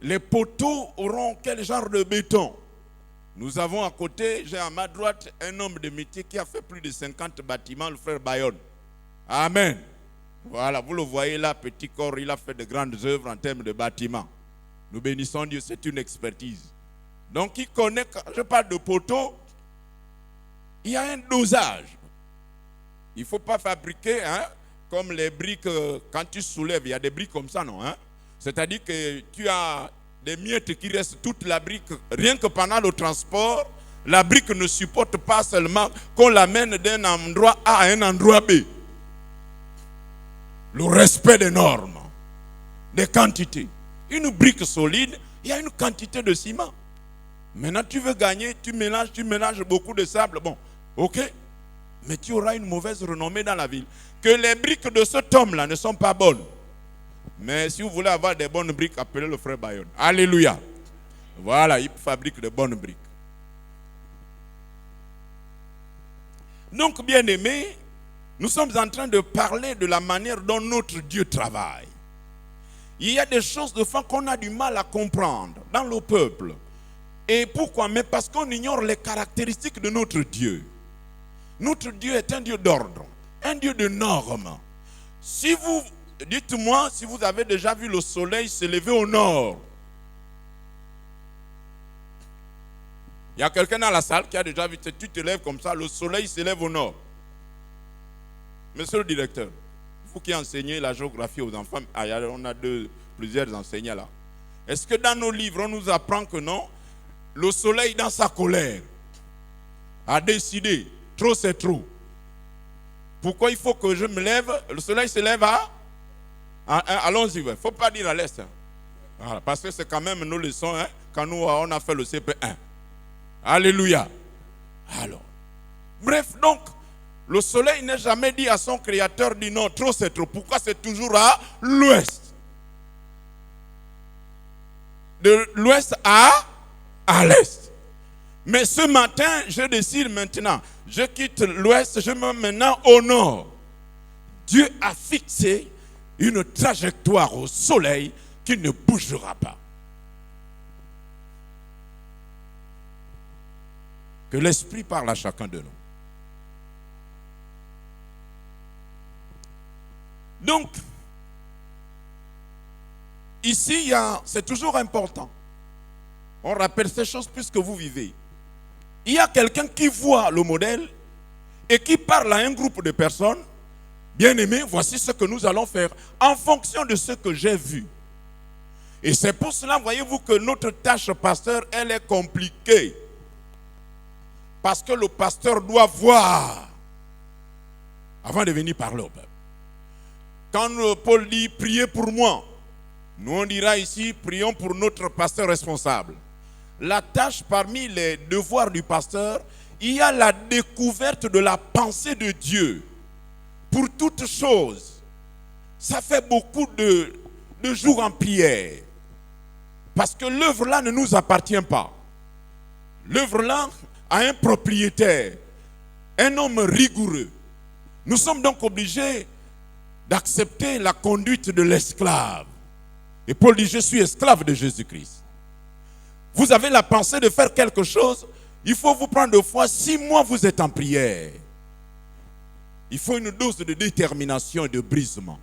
les poteaux auront quel genre de béton? Nous avons à côté, j'ai à ma droite un homme de métier qui a fait plus de 50 bâtiments, le frère Bayonne. Amen. Voilà, vous le voyez là, petit corps, il a fait de grandes œuvres en termes de bâtiments. Nous bénissons Dieu, c'est une expertise. Donc il connaît, quand je parle de poteaux, il y a un dosage. Il ne faut pas fabriquer, comme les briques, quand tu soulèves, il y a des briques comme ça, non? C'est-à-dire que tu as des miettes qui restent toute la brique, rien que pendant le transport, la brique ne supporte pas seulement qu'on l'amène d'un endroit A à un endroit B. Le respect des normes, des quantités. Une brique solide, il y a une quantité de ciment. Maintenant, tu veux gagner, tu mélanges beaucoup de sable. Bon, ok, mais tu auras une mauvaise renommée dans la ville. Que les briques de cet homme-là ne sont pas bonnes. Mais si vous voulez avoir des bonnes briques, appelez le frère Bayonne. Alléluia. Voilà, il fabrique de bonnes briques. Donc, bien-aimés, nous sommes en train de parler de la manière dont notre Dieu travaille. Il y a des choses de fois qu'on a du mal à comprendre dans le peuple. Et pourquoi? Mais parce qu'on ignore les caractéristiques de notre Dieu. Notre Dieu est un Dieu d'ordre, un Dieu de normes. Si vous, dites-moi si vous avez déjà vu le soleil se lever au nord. Il y a quelqu'un dans la salle qui a déjà vu, tu te lèves comme ça, le soleil se lève au nord. Monsieur le directeur, vous qui enseignez la géographie aux enfants, on a plusieurs enseignants là. Est-ce que dans nos livres, on nous apprend que non, le soleil dans sa colère a décidé, trop c'est trop. Pourquoi il faut que je me lève? Le soleil se lève allons-y, il ne faut pas dire à l'est. Voilà, parce que c'est quand même nos leçons, quand nous on a fait le CP1. Alléluia. Alors, bref, donc, le soleil n'est jamais dit à son créateur, dit non, trop c'est trop. Pourquoi c'est toujours à l'ouest? De l'ouest à l'est. Mais ce matin, je décide maintenant, je quitte l'ouest, je me mets maintenant au nord. Dieu a fixé une trajectoire au soleil qui ne bougera pas. Que l'Esprit parle à chacun de nous. Donc, ici, c'est toujours important. On rappelle ces choses puisque vous vivez. Il y a quelqu'un qui voit le modèle et qui parle à un groupe de personnes. Bien-aimés, voici ce que nous allons faire en fonction de ce que j'ai vu. Et c'est pour cela, voyez-vous, que notre tâche pasteur, elle est compliquée. Parce que le pasteur doit voir avant de venir parler au peuple. Quand Paul dit « priez pour moi », nous on dira ici « prions pour notre pasteur responsable ». La tâche parmi les devoirs du pasteur, il y a la découverte de la pensée de Dieu pour toutes choses. Ça fait beaucoup de jours en prière. Parce que l'œuvre là ne nous appartient pas. L'œuvre là a un propriétaire, un homme rigoureux. Nous sommes donc obligés d'accepter la conduite de l'esclave. Et Paul dit, je suis esclave de Jésus-Christ. Vous avez la pensée de faire quelque chose, il faut vous prendre 2 fois. 6 mois vous êtes en prière. Il faut une dose de détermination et de brisement.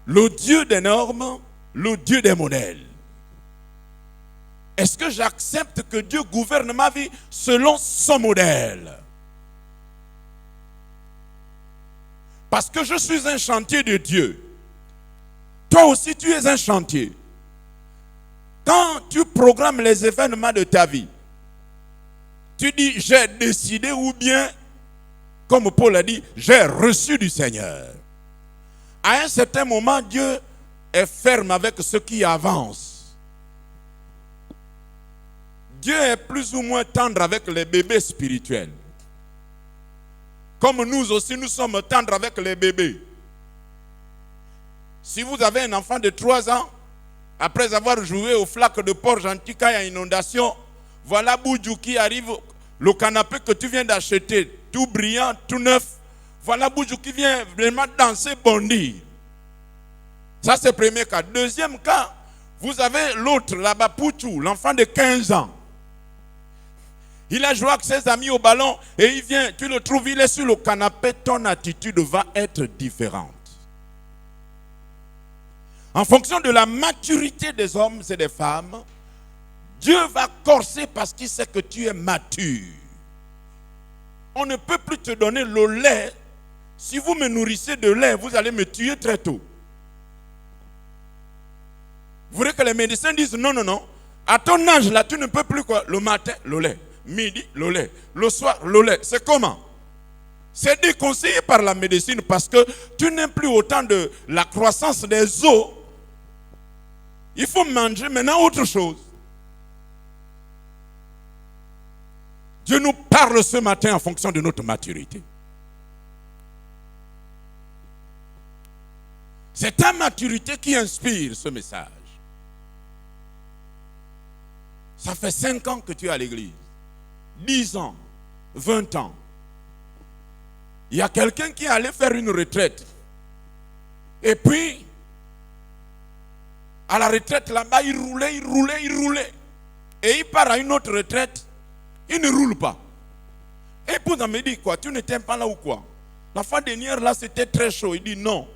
Le Dieu des normes, le Dieu des modèles. Est-ce que j'accepte que Dieu gouverne ma vie selon son modèle? Parce que je suis un chantier de Dieu. Toi aussi, tu es un chantier. Quand tu programmes les événements de ta vie, tu dis, j'ai décidé, ou bien, comme Paul a dit, j'ai reçu du Seigneur. À un certain moment, Dieu est ferme avec ceux qui avancent. Dieu est plus ou moins tendre avec les bébés spirituels. Comme nous aussi, nous sommes tendres avec les bébés. Si vous avez un enfant de 3 ans, après avoir joué aux flaques de porc gentil quand il y a inondation, voilà Boudjou qui arrive, le canapé que tu viens d'acheter, tout brillant, tout neuf, voilà Boudjou qui vient vraiment danser, bondir. Ça c'est le premier cas. Deuxième cas, vous avez l'autre là-bas, Pouchou, l'enfant de 15 ans. Il a joué avec ses amis au ballon et il vient, tu le trouves, il est sur le canapé, ton attitude va être différente. En fonction de la maturité des hommes et des femmes, Dieu va corser parce qu'il sait que tu es mature. On ne peut plus te donner le lait. Si vous me nourrissez de lait, vous allez me tuer très tôt. Vous voulez que les médecins disent non, non, non. À ton âge là, tu ne peux plus quoi? Le matin, le lait. Midi, le lait. Le soir, le lait. C'est comment? C'est déconseillé par la médecine parce que tu n'aimes plus autant de la croissance des os. Il faut manger maintenant autre chose. Dieu nous parle ce matin en fonction de notre maturité. C'est ta maturité qui inspire ce message. Ça fait 5 ans que tu es à l'église. 10 ans, 20 ans, il y a quelqu'un qui allait faire une retraite. Et puis, à la retraite là-bas, il roulait. Et il part à une autre retraite, il ne roule pas. Et puis on me dit quoi, tu n'étais pas là ou quoi? La fois dernière là, c'était très chaud. Il dit non.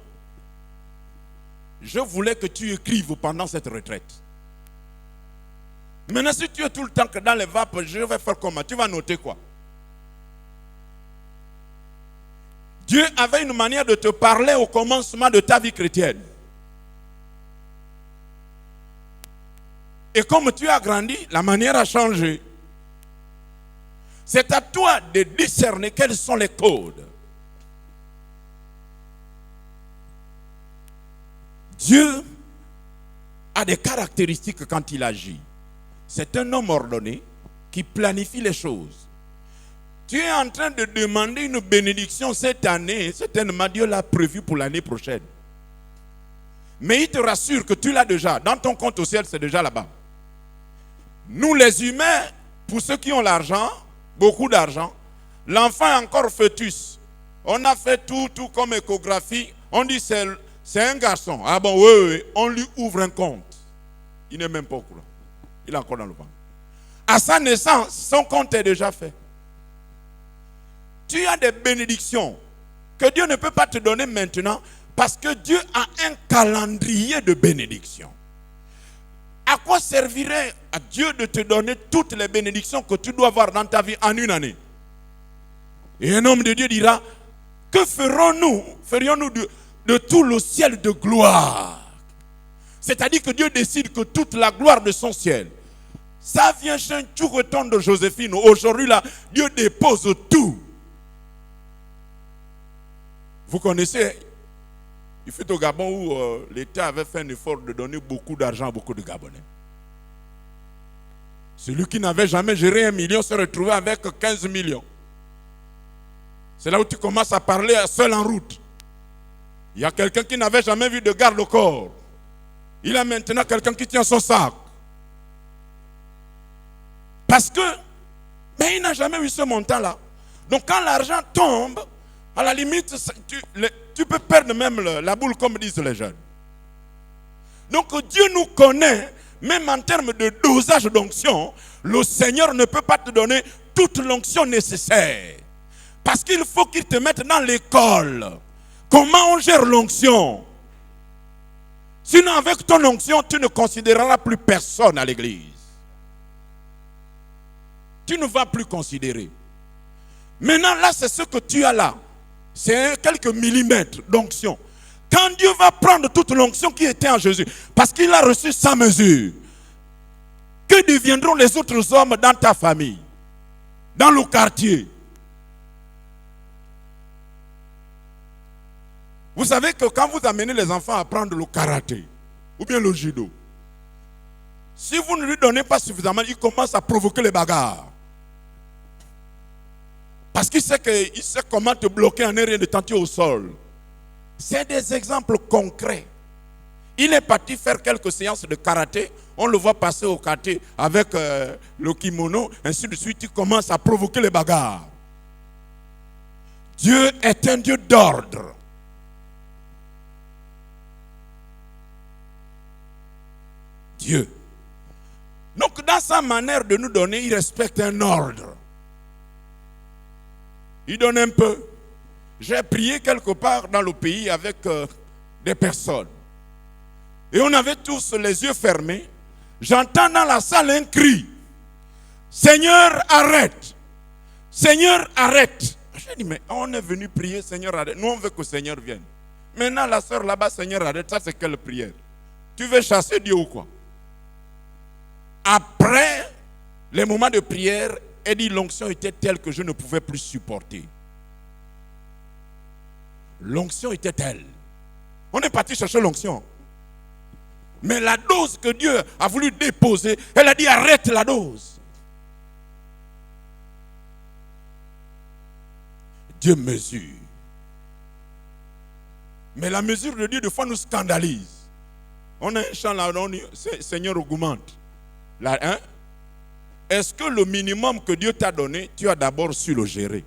Je voulais que tu écrives pendant cette retraite. Maintenant, si tu es tout le temps que dans les vapes, je vais faire comment? Tu vas noter quoi? Dieu avait une manière de te parler au commencement de ta vie chrétienne. Et comme tu as grandi, la manière a changé. C'est à toi de discerner quels sont les codes. Dieu a des caractéristiques quand il agit. C'est un homme ordonné qui planifie les choses. Tu es en train de demander une bénédiction cette année, certainement Dieu l'a prévu pour l'année prochaine. Mais il te rassure que tu l'as déjà. Dans ton compte au ciel, c'est déjà là-bas. Nous les humains, pour ceux qui ont l'argent, beaucoup d'argent, l'enfant est encore fœtus. On a fait tout comme échographie. On dit c'est un garçon. Ah bon, oui, on lui ouvre un compte. Il n'est même pas au courant. Il est encore dans le ventre. À sa naissance, son compte est déjà fait. Tu as des bénédictions que Dieu ne peut pas te donner maintenant parce que Dieu a un calendrier de bénédictions. À quoi servirait à Dieu de te donner toutes les bénédictions que tu dois avoir dans ta vie en une année? Et un homme de Dieu dira, que ferions-nous de tout le ciel de gloire? C'est-à-dire que Dieu décide que toute la gloire de son ciel, ça vient chez un tout retourne de Joséphine. Aujourd'hui, là, Dieu dépose tout. Vous connaissez, il fut au Gabon où l'État avait fait un effort de donner beaucoup d'argent à beaucoup de Gabonais. Celui qui n'avait jamais géré 1 million se retrouvait avec 15 millions. C'est là où tu commences à parler seul en route. Il y a quelqu'un qui n'avait jamais vu de garde au corps. Il a maintenant quelqu'un qui tient son sac. Parce que, mais il n'a jamais eu ce montant-là. Donc quand l'argent tombe, à la limite, tu peux perdre même la boule, comme disent les jeunes. Donc Dieu nous connaît, même en termes de dosage d'onction. Le Seigneur ne peut pas te donner toute l'onction nécessaire. Parce qu'il faut qu'il te mette dans l'école. Comment on gère l'onction? Sinon, avec ton onction, tu ne considéreras plus personne à l'église. Tu ne vas plus considérer. Maintenant, là, c'est ce que tu as là. C'est quelques millimètres d'onction. Quand Dieu va prendre toute l'onction qui était en Jésus, parce qu'il a reçu sa mesure, que deviendront les autres hommes dans ta famille, dans le quartier? Vous savez que quand vous amenez les enfants à apprendre le karaté, ou bien le judo, si vous ne lui donnez pas suffisamment, il commence à provoquer les bagarres. Parce qu'il sait comment te bloquer en rien de tenter au sol. C'est des exemples concrets. Il est parti faire quelques séances de karaté. On le voit passer au karaté avec le kimono. Ainsi de suite, il commence à provoquer les bagarres. Dieu est un Dieu d'ordre. Dieu. Donc dans sa manière de nous donner, il respecte un ordre. Il donne un peu. J'ai prié quelque part dans le pays avec des personnes. Et on avait tous les yeux fermés. J'entends dans la salle un cri. Seigneur, arrête. Seigneur, arrête. J'ai dit, mais on est venu prier, Seigneur, arrête. Nous, on veut que le Seigneur vienne. Maintenant, la soeur là-bas, Seigneur, arrête. Ça, c'est quelle prière? Tu veux chasser Dieu ou quoi? Après les moments de prière, elle dit, l'onction était telle que je ne pouvais plus supporter. L'onction était telle. On est parti chercher l'onction. Mais la dose que Dieu a voulu déposer, elle a dit, arrête la dose. Dieu mesure. Mais la mesure de Dieu, des fois, nous scandalise. On a un chant là, on dit, Seigneur, augmente. Là, hein? est-ce que le minimum que Dieu t'a donné, tu as d'abord su le gérer?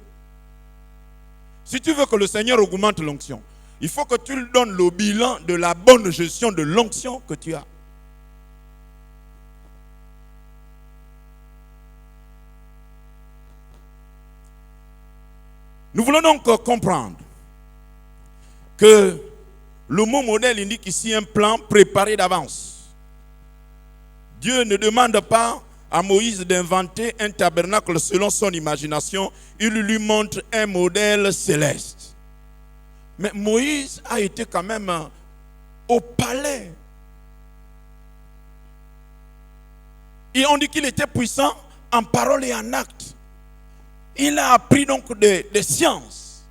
Si tu veux que le Seigneur augmente l'onction, il faut que tu lui donnes le bilan de la bonne gestion de l'onction que tu as. Nous voulons donc comprendre que le mot modèle indique ici un plan préparé d'avance. Dieu ne demande pas à Moïse d'inventer un tabernacle selon son imagination. Il lui montre un modèle céleste. Mais Moïse a été quand même au palais. Et on dit qu'il était puissant en parole et en acte. Il a appris donc des sciences.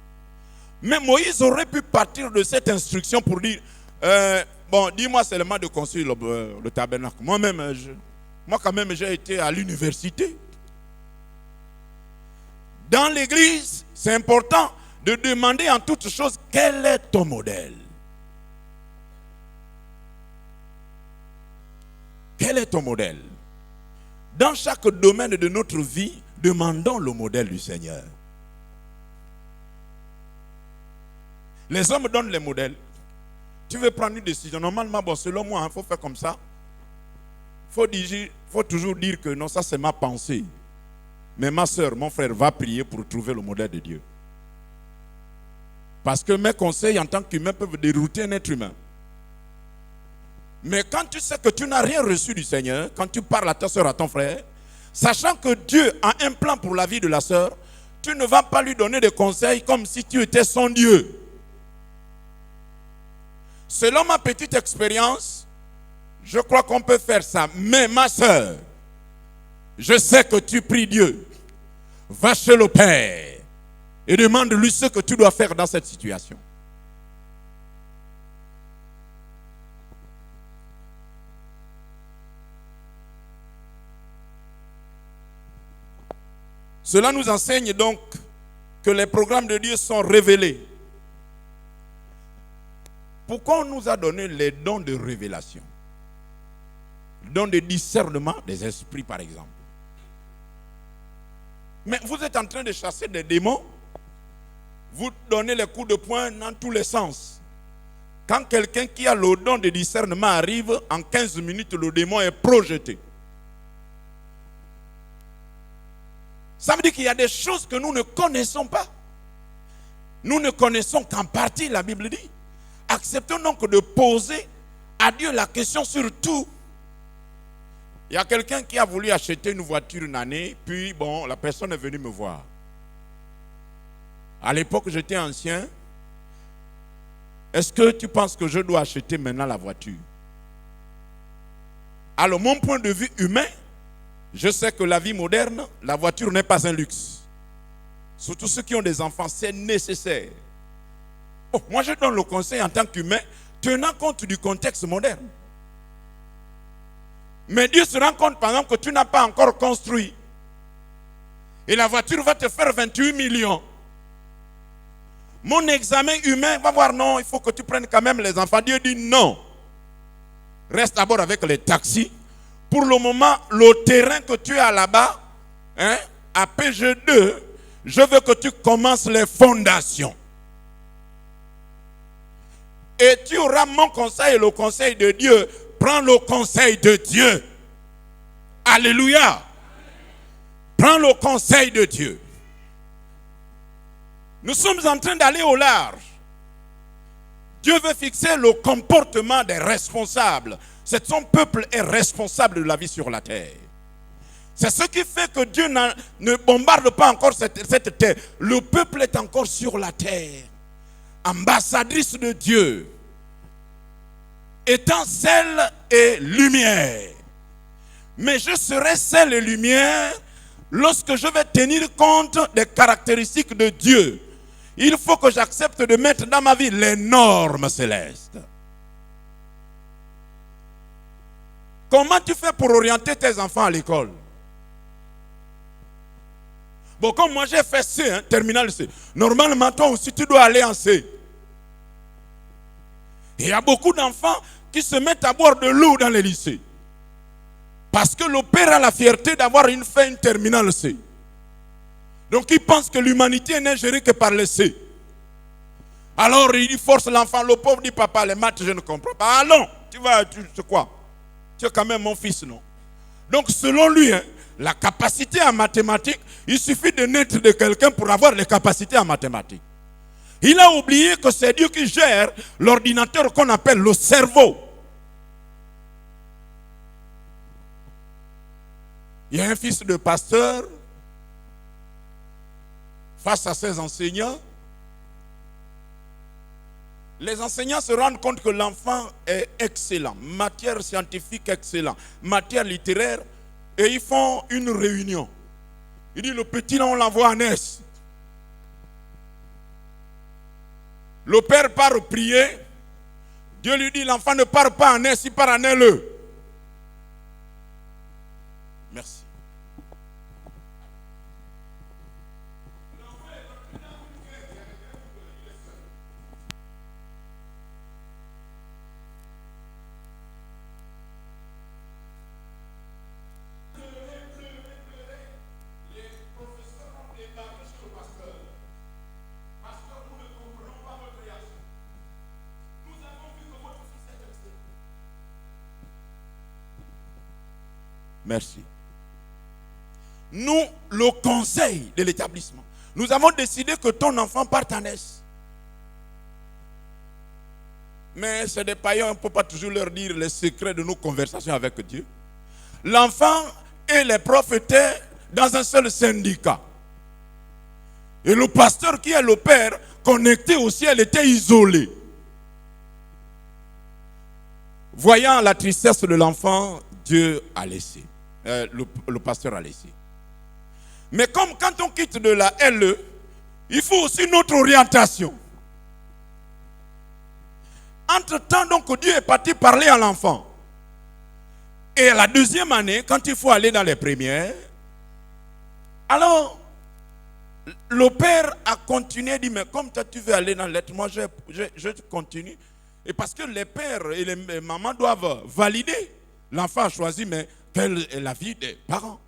Mais Moïse aurait pu partir de cette instruction pour dire, bon, dis-moi seulement de construire le tabernacle. Moi quand même, j'ai été à l'université. Dans l'église, c'est important de demander en toutes choses quel est ton modèle. Quel est ton modèle? Dans chaque domaine de notre vie, demandons le modèle du Seigneur. Les hommes donnent les modèles. Tu veux prendre une décision. Normalement, bon, selon moi, il faut faire comme ça. Il faut toujours dire que non, ça c'est ma pensée. Mais ma soeur, mon frère, va prier pour trouver le modèle de Dieu. Parce que mes conseils en tant qu'humain peuvent dérouter un être humain. Mais quand tu sais que tu n'as rien reçu du Seigneur, quand tu parles à ta soeur, à ton frère, sachant que Dieu a un plan pour la vie de la soeur, tu ne vas pas lui donner des conseils comme si tu étais son Dieu. Selon ma petite expérience, je crois qu'on peut faire ça. Mais ma soeur, je sais que tu pries Dieu. Va chez le Père et demande-lui ce que tu dois faire dans cette situation. Cela nous enseigne donc que les programmes de Dieu sont révélés. Pourquoi on nous a donné les dons de révélation? Dons de discernement des esprits, par exemple. Mais vous êtes en train de chasser des démons. Vous donnez les coups de poing dans tous les sens. Quand quelqu'un qui a le don de discernement arrive, en 15 minutes, le démon est projeté. Ça veut dire qu'il y a des choses que nous ne connaissons pas. Nous ne connaissons qu'en partie, la Bible dit. Acceptons donc de poser à Dieu la question sur tout. Il y a quelqu'un qui a voulu acheter une voiture une année, puis bon, la personne est venue me voir. À l'époque, j'étais ancien. Est-ce que tu penses que je dois acheter maintenant la voiture? Alors, mon point de vue humain, je sais que la vie moderne, la voiture n'est pas un luxe. Surtout ceux qui ont des enfants, c'est nécessaire. Oh, moi, je donne le conseil en tant qu'humain, tenant compte du contexte moderne. Mais Dieu se rend compte, par exemple, que tu n'as pas encore construit. Et la voiture va te faire 28 millions. Mon examen humain va voir, non, il faut que tu prennes quand même les enfants. Dieu dit non. Reste d'abord avec les taxis. Pour le moment, le terrain que tu as là-bas, à PG2, je veux que tu commences les fondations. Et tu auras mon conseil et le conseil de Dieu. Prends le conseil de Dieu. Alléluia. Prends le conseil de Dieu. Nous sommes en train d'aller au large. Dieu veut fixer le comportement des responsables. Son peuple est responsable de la vie sur la terre. C'est ce qui fait que Dieu ne bombarde pas encore cette terre. Le peuple est encore sur la terre. Ambassadrice de Dieu. Étant sel et lumière. Mais je serai sel et lumière lorsque je vais tenir compte des caractéristiques de Dieu. Il faut que j'accepte de mettre dans ma vie les normes célestes. Comment tu fais pour orienter tes enfants à l'école? Bon, comme moi j'ai fait C, terminal C. Normalement, toi aussi, tu dois aller en C. Il y a beaucoup d'enfants qui se mettent à boire de l'eau dans les lycées. Parce que le père a la fierté d'avoir fait une terminale C. Donc il pense que l'humanité n'est gérée que par le C. Alors il force l'enfant, le pauvre dit papa, les maths je ne comprends pas. Allons, tu sais quoi? Tu es quand même mon fils, non? Donc selon lui, la capacité en mathématiques, il suffit de naître de quelqu'un pour avoir les capacités en mathématiques. Il a oublié que c'est Dieu qui gère l'ordinateur qu'on appelle le cerveau. Il y a un fils de pasteur face à ses enseignants. Les enseignants se rendent compte que l'enfant est excellent, matière scientifique excellent, matière littéraire, et ils font une réunion. Il dit le petit là on l'envoie en S. Le père part prier. Dieu lui dit l'enfant ne part pas en S, il part en LE. Merci. Merci. Nous, le conseil de l'établissement, nous avons décidé que ton enfant parte en S. Mais c'est des païens, on ne peut pas toujours leur dire les secrets de nos conversations avec Dieu. L'enfant et les profs étaient dans un seul syndicat. Et le pasteur qui est le père, connecté au ciel, était isolé. Voyant la tristesse de l'enfant, Dieu a laissé. Le pasteur a laissé. Mais comme quand on quitte de la LE, il faut aussi notre orientation. Entre-temps, donc, Dieu est parti parler à l'enfant. Et à la deuxième année, quand il faut aller dans les premières, alors, le père a continué, dit, mais comme toi tu veux aller dans l'être, moi je continue. Et parce que les pères et les mamans doivent valider. L'enfant a choisi, mais quelle est la vie des parents?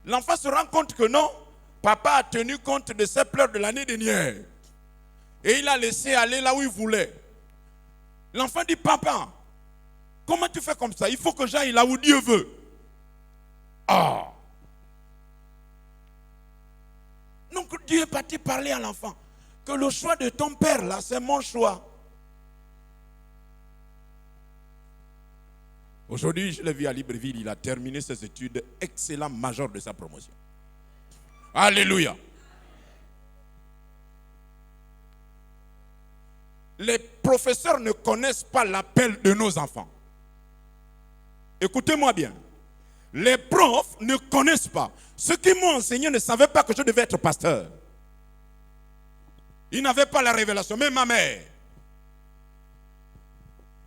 L'enfant se rend compte que non, papa a tenu compte de ses pleurs de l'année dernière. Et il a laissé aller là où il voulait. L'enfant dit, papa, comment tu fais comme ça? Il faut que j'aille là où Dieu veut. Ah! Donc Dieu est parti parler à l'enfant. Que le choix de ton père là, c'est mon choix. Aujourd'hui, je l'ai vu à Libreville, il a terminé ses études, excellent major de sa promotion. Alléluia. Les professeurs ne connaissent pas l'appel de nos enfants. Écoutez-moi bien. Les profs ne connaissent pas. Ceux qui m'ont enseigné ne savaient pas que je devais être pasteur. Ils n'avaient pas la révélation. Même ma mère.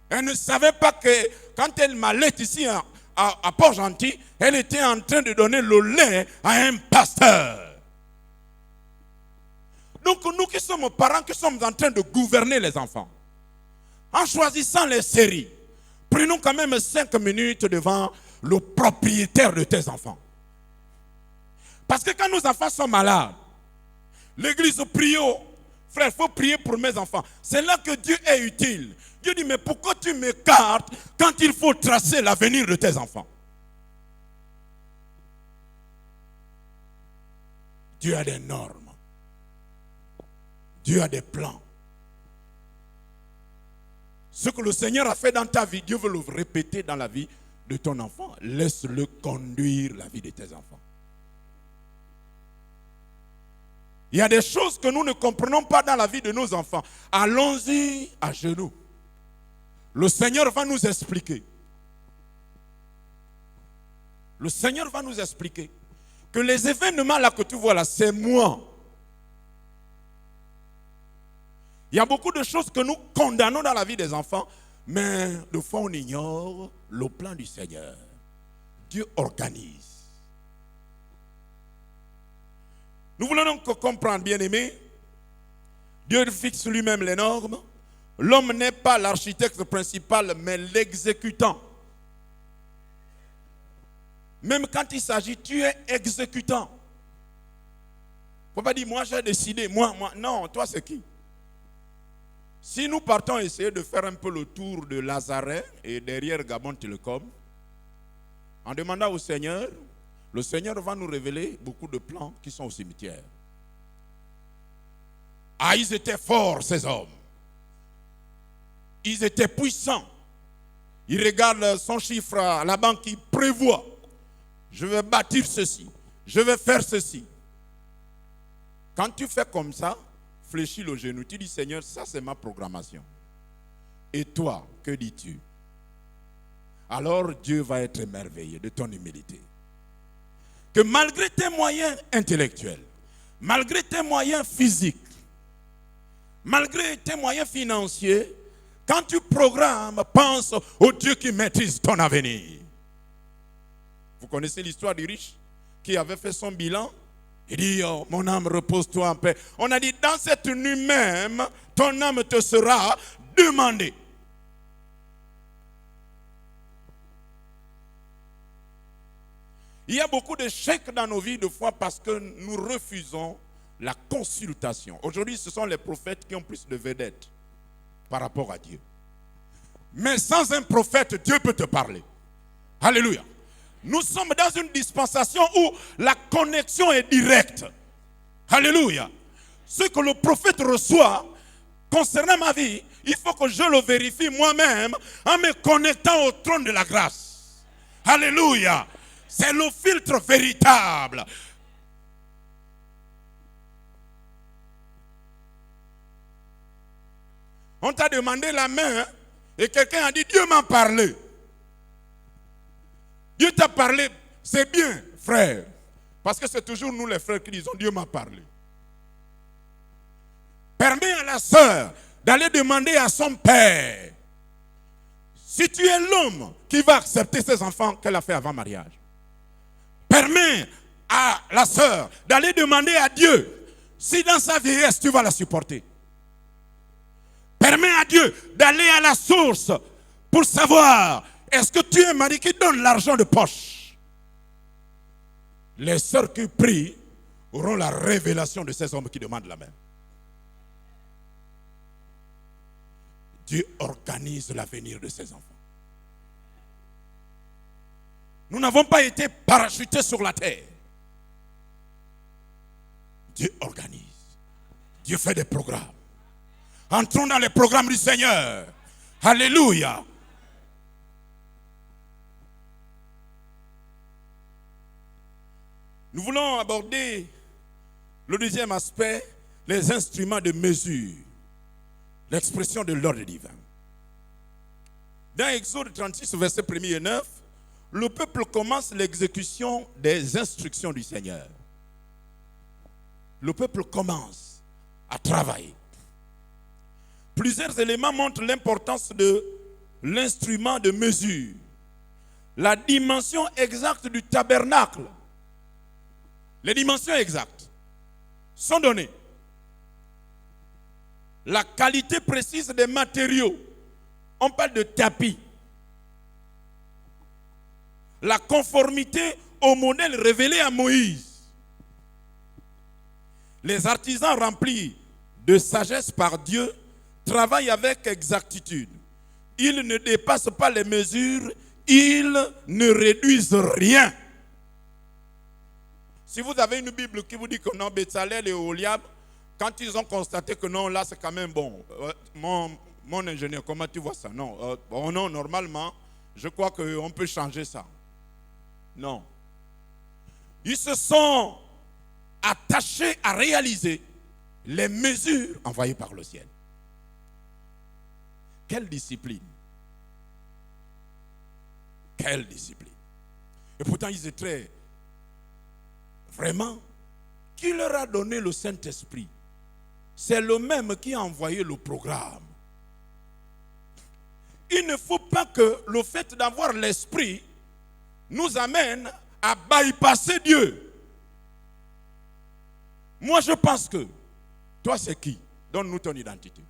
Elle ne savait pas que quand elle m'allait ici à Port-Gentil, elle était en train de donner le lait à un pasteur. Donc nous qui sommes parents, qui sommes en train de gouverner les enfants, en choisissant les séries, prenons quand même 5 minutes devant le propriétaire de tes enfants. Parce que quand nos enfants sont malades, l'église prie, frère, il faut prier pour mes enfants. C'est là que Dieu est utile. Dieu dit, mais pourquoi tu m'écartes quand il faut tracer l'avenir de tes enfants? Dieu a des normes. Dieu a des plans. Ce que le Seigneur a fait dans ta vie, Dieu veut le répéter dans la vie de ton enfant. Laisse-le conduire la vie de tes enfants. Il y a des choses que nous ne comprenons pas dans la vie de nos enfants. Allons-y à genoux. Le Seigneur va nous expliquer. Le Seigneur va nous expliquer que les événements là que tu vois là, c'est moi. Il y a beaucoup de choses que nous condamnons dans la vie des enfants, mais de fois on ignore le plan du Seigneur. Dieu organise. Nous voulons donc comprendre, bien-aimés, Dieu fixe lui-même les normes. L'homme n'est pas l'architecte principal, mais l'exécutant. Même quand il s'agit, tu es exécutant. Il ne faut pas dire, moi j'ai décidé, moi. Non, toi c'est qui? Si nous partons essayer de faire un peu le tour de Lazare et derrière Gabon Télécom, en demandant au Seigneur, le Seigneur va nous révéler beaucoup de plans qui sont au cimetière. Ah, ils étaient forts, ces hommes. Ils étaient puissants. Ils regardent son chiffre à la banque, ils prévoient. Je vais bâtir ceci. Je vais faire ceci. Quand tu fais comme ça, fléchis le genou, tu dis Seigneur, ça c'est ma programmation. Et toi, que dis-tu? Alors Dieu va être émerveillé de ton humilité. Que malgré tes moyens intellectuels, malgré tes moyens physiques, malgré tes moyens financiers, quand tu programmes, pense au Dieu qui maîtrise ton avenir. Vous connaissez l'histoire du riche qui avait fait son bilan? Il dit, oh, mon âme, repose-toi en paix. On a dit, dans cette nuit même, ton âme te sera demandée. Il y a beaucoup d'échecs dans nos vies de foi parce que nous refusons la consultation. Aujourd'hui, ce sont les prophètes qui ont plus de vedettes par rapport à Dieu. Mais sans un prophète, Dieu peut te parler. Alléluia. Nous sommes dans une dispensation où la connexion est directe. Alléluia. Ce que le prophète reçoit concernant ma vie, il faut que je le vérifie moi-même en me connectant au trône de la grâce. Alléluia. C'est le filtre véritable. On t'a demandé la main et quelqu'un a dit Dieu m'a parlé. Dieu t'a parlé, c'est bien, frère. Parce que c'est toujours nous les frères qui disons Dieu m'a parlé. Permets à la sœur d'aller demander à son père si tu es l'homme qui va accepter ses enfants qu'elle a fait avant mariage. Permets à la sœur d'aller demander à Dieu si dans sa vieillesse tu vas la supporter. Permets à Dieu d'aller à la source pour savoir est-ce que tu es un mari qui donne l'argent de poche. Les sœurs qui prient auront la révélation de ces hommes qui demandent la main. Dieu organise l'avenir de ses enfants. Nous n'avons pas été parachutés sur la terre. Dieu organise. Dieu fait des programmes. Entrons dans les programmes du Seigneur. Alléluia. Nous voulons aborder le deuxième aspect, les instruments de mesure, l'expression de l'ordre divin. Dans Exode 36, versets 1 et 9, le peuple commence l'exécution des instructions du Seigneur. Le peuple commence à travailler. Plusieurs éléments montrent l'importance de l'instrument de mesure. La dimension exacte du tabernacle. Les dimensions exactes sont données. La qualité précise des matériaux. On parle de tapis. La conformité au modèle révélé à Moïse. Les artisans remplis de sagesse par Dieu travaillent avec exactitude. Ils ne dépassent pas les mesures, ils ne réduisent rien. Si vous avez une Bible qui vous dit que non, Betsalel et Oliab, quand ils ont constaté que non, là c'est quand même bon. Mon ingénieur, comment tu vois ça? Non, non, normalement, je crois qu'on peut changer ça. Non. Ils se sont attachés à réaliser les mesures envoyées par le ciel. Quelle discipline! Quelle discipline! Et pourtant, ils étaient vraiment, qui leur a donné le Saint-Esprit? C'est le même qui a envoyé le programme. Il ne faut pas que le fait d'avoir l'Esprit nous amène à bypasser Dieu. Moi, je pense que, toi, c'est qui? Donne-nous ton identité.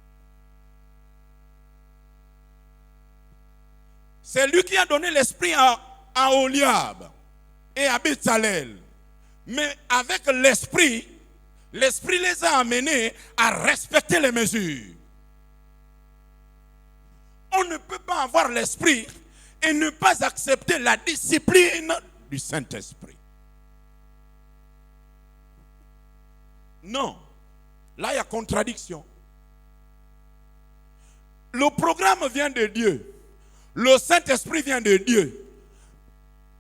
C'est lui qui a donné l'Esprit à Oliab. et à Bézalel. Mais avec l'esprit, l'esprit les a amenés à respecter les mesures. On ne peut pas avoir l'esprit et ne pas accepter la discipline du Saint-Esprit. Non. Là, il y a contradiction. Le programme vient de Dieu. Le Saint-Esprit vient de Dieu.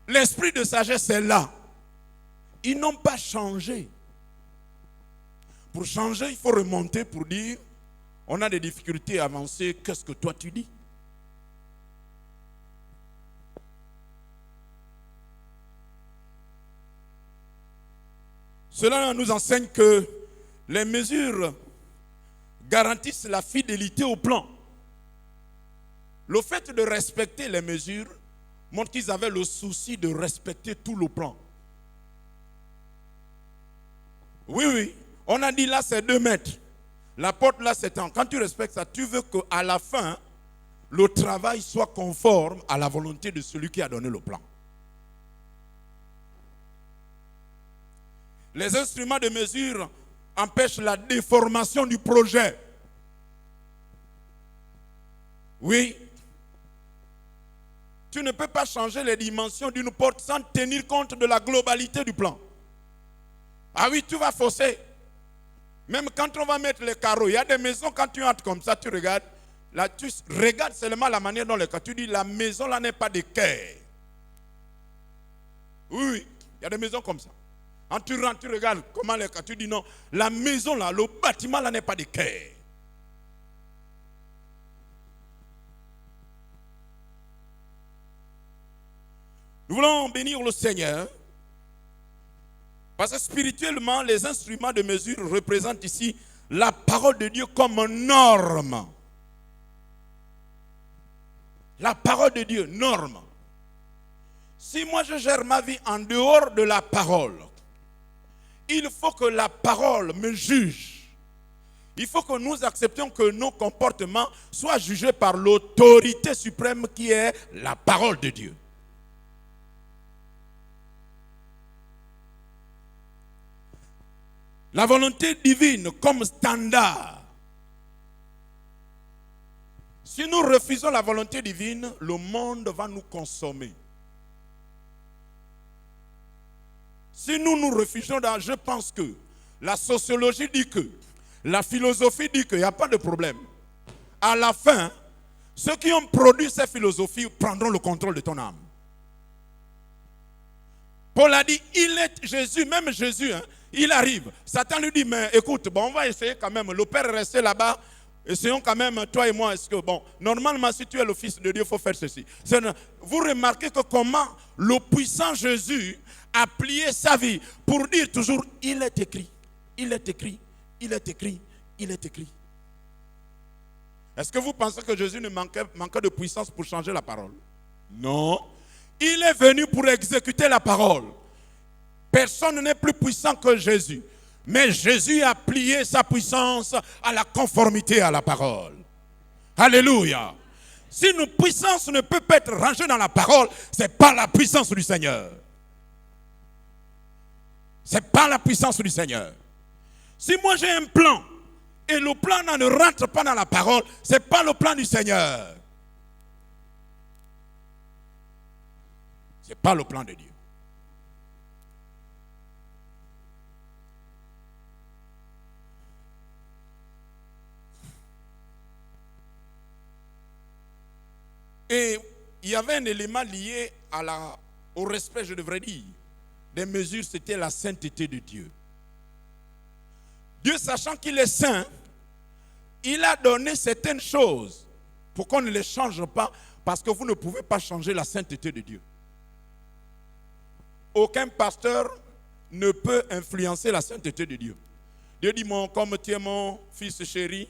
L'esprit de sagesse est là. Ils n'ont pas changé. Pour changer, il faut remonter pour dire, on a des difficultés à avancer, qu'est-ce que toi tu dis? Cela nous enseigne que les mesures garantissent la fidélité au plan. Le fait de respecter les mesures montre qu'ils avaient le souci de respecter tout le plan. Oui, on a dit là c'est 2 mètres. La porte là c'est un. Quand tu respectes ça, tu veux qu'à la fin, le travail soit conforme à la volonté de celui qui a donné le plan. Les instruments de mesure empêchent la déformation du projet. Oui. Tu ne peux pas changer les dimensions d'une porte sans tenir compte de la globalité du plan. Ah oui, tu vas fausser. Même quand on va mettre les carreaux, il y a des maisons, quand tu entres comme ça, tu regardes. Là, tu regardes seulement la manière dont les carreaux. Tu dis, la maison là n'est pas de quai. Oui, il y a des maisons comme ça. Quand tu rentres, tu regardes comment les carreaux. Tu dis non, la maison là, le bâtiment là n'est pas de quai. Nous voulons bénir le Seigneur. Parce que spirituellement, les instruments de mesure représentent ici la parole de Dieu comme norme. La parole de Dieu, norme. Si moi je gère ma vie en dehors de la parole, il faut que la parole me juge. Il faut que nous acceptions que nos comportements soient jugés par l'autorité suprême qui est la parole de Dieu. La volonté divine comme standard. Si nous refusons la volonté divine, le monde va nous consommer. Si nous refusons, je pense que la sociologie dit que, la philosophie dit qu'il n'y a pas de problème. À la fin, ceux qui ont produit ces philosophies prendront le contrôle de ton âme. Paul a dit, il est Jésus, même Jésus, il arrive. Satan lui dit, mais écoute, bon, on va essayer quand même. Le Père est resté là-bas. Essayons quand même, toi et moi, est-ce que, bon, normalement, si tu es le Fils de Dieu, il faut faire ceci. Vous remarquez que comment le puissant Jésus a plié sa vie pour dire toujours, il est écrit, il est écrit, il est écrit, il est écrit. Est-ce que vous pensez que Jésus ne manquait de puissance pour changer la parole? Non. Il est venu pour exécuter la parole. Personne n'est plus puissant que Jésus. Mais Jésus a plié sa puissance à la conformité à la parole. Alléluia. Si une puissance ne peut pas être rangée dans la parole, ce n'est pas la puissance du Seigneur. Ce n'est pas la puissance du Seigneur. Si moi j'ai un plan et le plan ne rentre pas dans la parole, ce n'est pas le plan du Seigneur. Ce n'est pas le plan de Dieu. Et il y avait un élément lié au respect, je devrais dire, des mesures, c'était la sainteté de Dieu. Dieu, sachant qu'il est saint, il a donné certaines choses pour qu'on ne les change pas, parce que vous ne pouvez pas changer la sainteté de Dieu. Aucun pasteur ne peut influencer la sainteté de Dieu. Dieu dit, comme tu es mon fils chéri,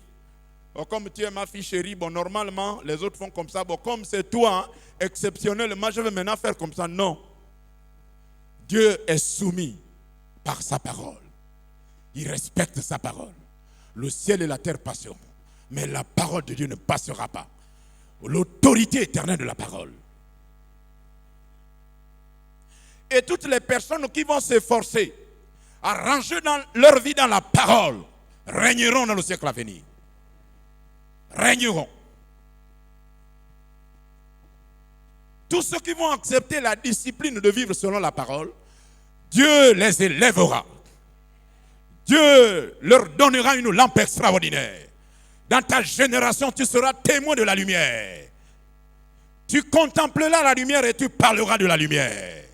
comme tu es ma fille chérie, bon, normalement, les autres font comme ça. Bon, comme c'est toi, exceptionnellement, je vais maintenant faire comme ça. Non. Dieu est soumis par sa parole. Il respecte sa parole. Le ciel et la terre passeront, mais la parole de Dieu ne passera pas. L'autorité éternelle de la parole. Et toutes les personnes qui vont s'efforcer à ranger leur vie dans la parole régneront dans le siècle à venir. Régneront. Tous ceux qui vont accepter la discipline de vivre selon la parole, Dieu les élèvera. Dieu leur donnera une lampe extraordinaire. Dans ta génération, tu seras témoin de la lumière. Tu contempleras la lumière et tu parleras de la lumière.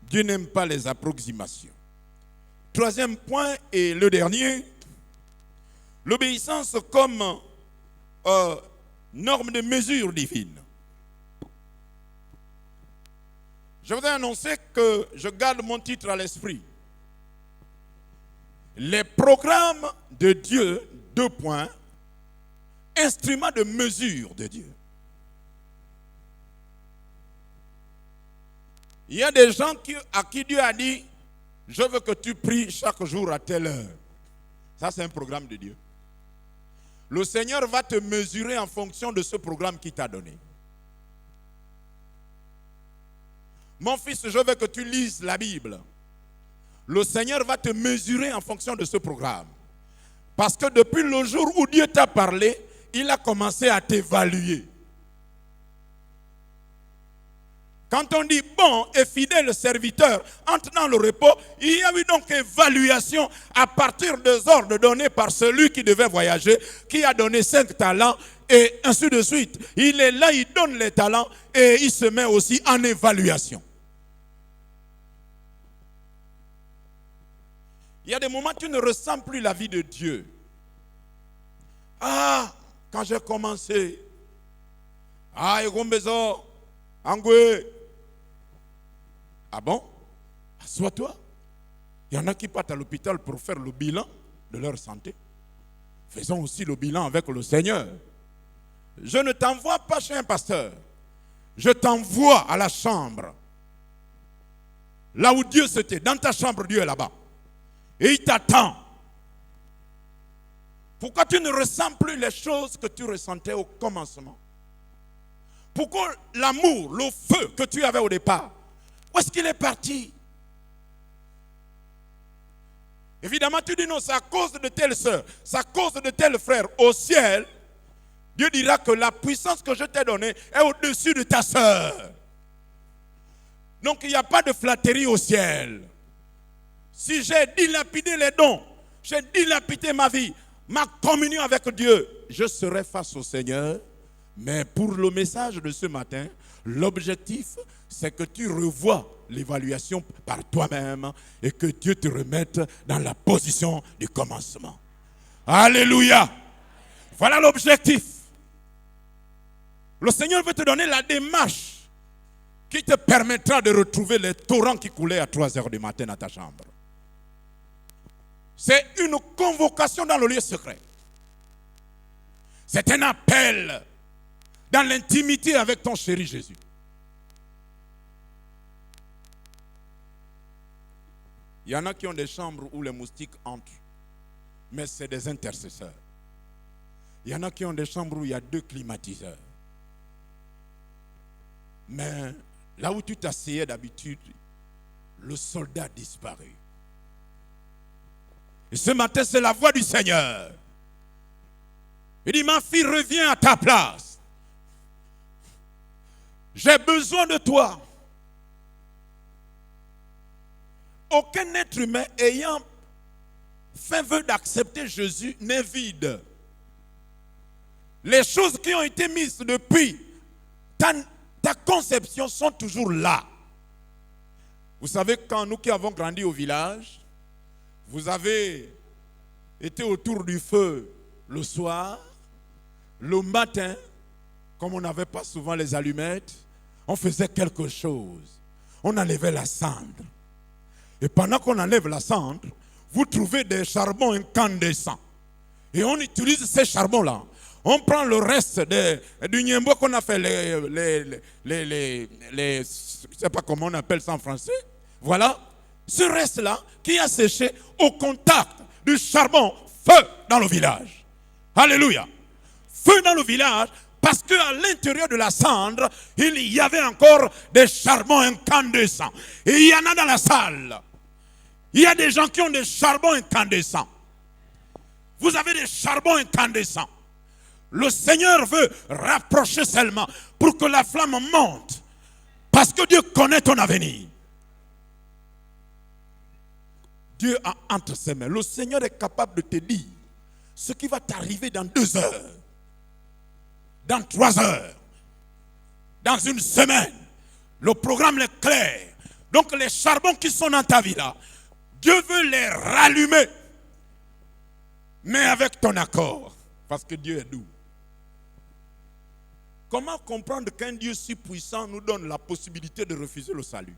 Dieu n'aime pas les approximations. Troisième point et le dernier, l'obéissance comme norme de mesure divine. Je voudrais annoncer que je garde mon titre à l'esprit. Les programmes de Dieu, 2 points, instruments de mesure de Dieu. Il y a des gens à qui Dieu a dit, je veux que tu pries chaque jour à telle heure. Ça, c'est un programme de Dieu. Le Seigneur va te mesurer en fonction de ce programme qu'il t'a donné. Mon fils, je veux que tu lises la Bible. Le Seigneur va te mesurer en fonction de ce programme. Parce que depuis le jour où Dieu t'a parlé, il a commencé à t'évaluer. Quand on dit bon et fidèle serviteur entre dans le repos, il y a eu donc évaluation à partir des ordres donnés par celui qui devait voyager, qui a donné 5 talents et ainsi de suite. Il est là, il donne les talents et il se met aussi en évaluation. Il y a des moments où tu ne ressens plus la vie de Dieu. Ah, quand j'ai commencé, Egombezo, Angwe. Ah bon? Assois-toi. Il y en a qui partent à l'hôpital pour faire le bilan de leur santé. Faisons aussi le bilan avec le Seigneur. Je ne t'envoie pas chez un pasteur. Je t'envoie à la chambre. Là où Dieu se tient. Dans ta chambre, Dieu est là-bas. Et il t'attend. Pourquoi tu ne ressens plus les choses que tu ressentais au commencement? Pourquoi l'amour, le feu que tu avais au départ, où est-ce qu'il est parti? Évidemment, tu dis non, c'est à cause de telle soeur, c'est à cause de tel frère. Au ciel, Dieu dira que la puissance que je t'ai donnée est au-dessus de ta soeur. Donc il n'y a pas de flatterie au ciel. Si j'ai dilapidé les dons, j'ai dilapidé ma vie, ma communion avec Dieu, je serai face au Seigneur. Mais pour le message de ce matin, l'objectif, c'est que tu revoies l'évaluation par toi-même et que Dieu te remette dans la position du commencement. Alléluia! Voilà l'objectif. Le Seigneur veut te donner la démarche qui te permettra de retrouver les torrents qui coulaient à 3 heures du matin dans ta chambre. C'est une convocation dans le lieu secret. C'est un appel dans l'intimité avec ton chéri Jésus. Il y en a qui ont des chambres où les moustiques entrent, mais c'est des intercesseurs. Il y en a qui ont des chambres où il y a 2 climatiseurs. Mais là où tu t'asseyais d'habitude, le soldat a disparu. Et ce matin, c'est la voix du Seigneur. Il dit, ma fille, reviens à ta place. J'ai besoin de toi. Aucun être humain ayant fait vœu d'accepter Jésus n'est vide. Les choses qui ont été mises depuis ta conception sont toujours là. Vous savez, quand nous qui avons grandi au village, vous avez été autour du feu le soir, le matin, comme on n'avait pas souvent les allumettes, on faisait quelque chose. On enlevait la cendre. Et pendant qu'on enlève la cendre, vous trouvez des charbons incandescents. Et on utilise ces charbons-là. On prend le reste du niembo qu'on a fait, je ne sais pas comment on appelle ça en français. Voilà. Ce reste-là qui a séché au contact du charbon, feu dans le village. Alléluia. feu dans le village parce qu'à l'intérieur de la cendre, il y avait encore des charbons incandescents. Et il y en a dans la salle. Il y a des gens qui ont des charbons incandescents. Vous avez des charbons incandescents. Le Seigneur veut rapprocher seulement pour que la flamme monte. Parce que Dieu connaît ton avenir. Dieu a entre ses mains. Le Seigneur est capable de te dire ce qui va t'arriver dans 2 heures, dans 3 heures, dans une semaine. Le programme est clair. Donc les charbons qui sont dans ta vie là, Dieu veut les rallumer. Mais avec ton accord. Parce que Dieu est doux. Comment comprendre qu'un Dieu si puissant nous donne la possibilité de refuser le salut?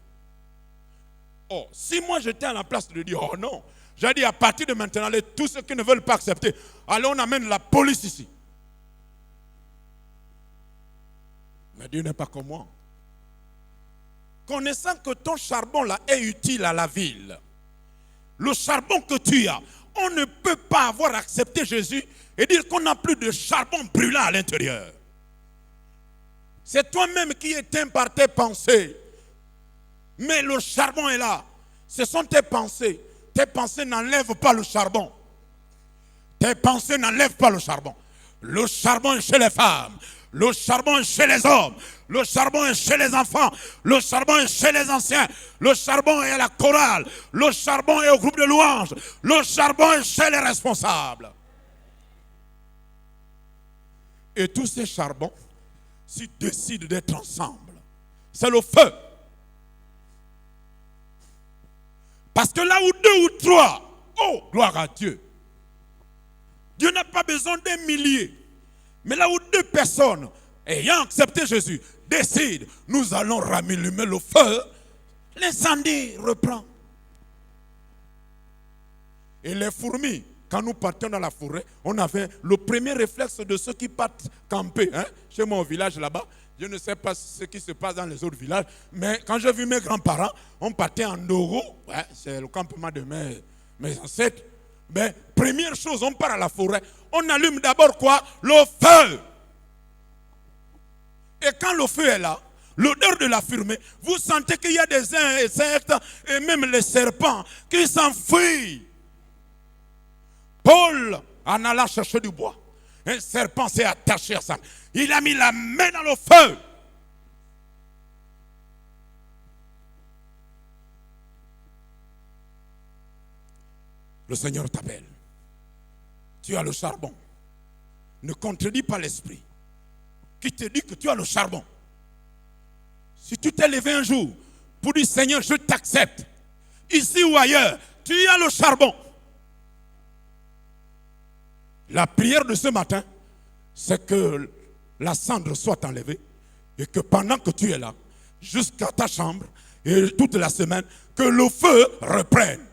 Oh, si moi j'étais à la place de dire, oh non, j'ai dit à partir de maintenant, tous ceux qui ne veulent pas accepter, allez on amène la police ici. Mais Dieu n'est pas comme moi. Connaissant que ton charbon là est utile à la ville, le charbon que tu as, on ne peut pas avoir accepté Jésus et dire qu'on n'a plus de charbon brûlant à l'intérieur. C'est toi-même qui éteins par tes pensées. Mais le charbon est là. Ce sont tes pensées. Tes pensées n'enlèvent pas le charbon. Tes pensées n'enlèvent pas le charbon. Le charbon est chez les femmes. Le charbon est chez les hommes. Le charbon est chez les enfants. Le charbon est chez les anciens. Le charbon est à la chorale. Le charbon est au groupe de louanges. Le charbon est chez les responsables. Et tous ces charbons, s'ils décident d'être ensemble, c'est le feu. Parce que là où 2 ou 3, oh, gloire à Dieu. Dieu n'a pas besoin des milliers. Mais là où 2 personnes, ayant accepté Jésus, décident, nous allons rallumer le feu, l'incendie reprend. Et les fourmis, quand nous partions dans la forêt, on avait le premier réflexe de ceux qui partent camper. Chez moi au village là-bas, je ne sais pas ce qui se passe dans les autres villages, mais quand j'ai vu mes grands-parents, on partait en Noro, c'est le campement de mes ancêtres. Mais première chose, on part à la forêt, on allume d'abord quoi? Le feu. Et quand le feu est là, l'odeur de la fumée, vous sentez qu'il y a des insectes et même les serpents qui s'enfuient. Paul en allant chercher du bois, un serpent s'est attaché à ça. Il a mis la main dans le feu. Le Seigneur t'appelle. Tu as le charbon. Ne contredis pas l'esprit qui te dit que tu as le charbon. Si tu t'es levé un jour pour dire Seigneur, je t'accepte, ici ou ailleurs, tu as le charbon. La prière de ce matin, c'est que la cendre soit enlevée et que pendant que tu es là, jusqu'à ta chambre et toute la semaine, que le feu reprenne.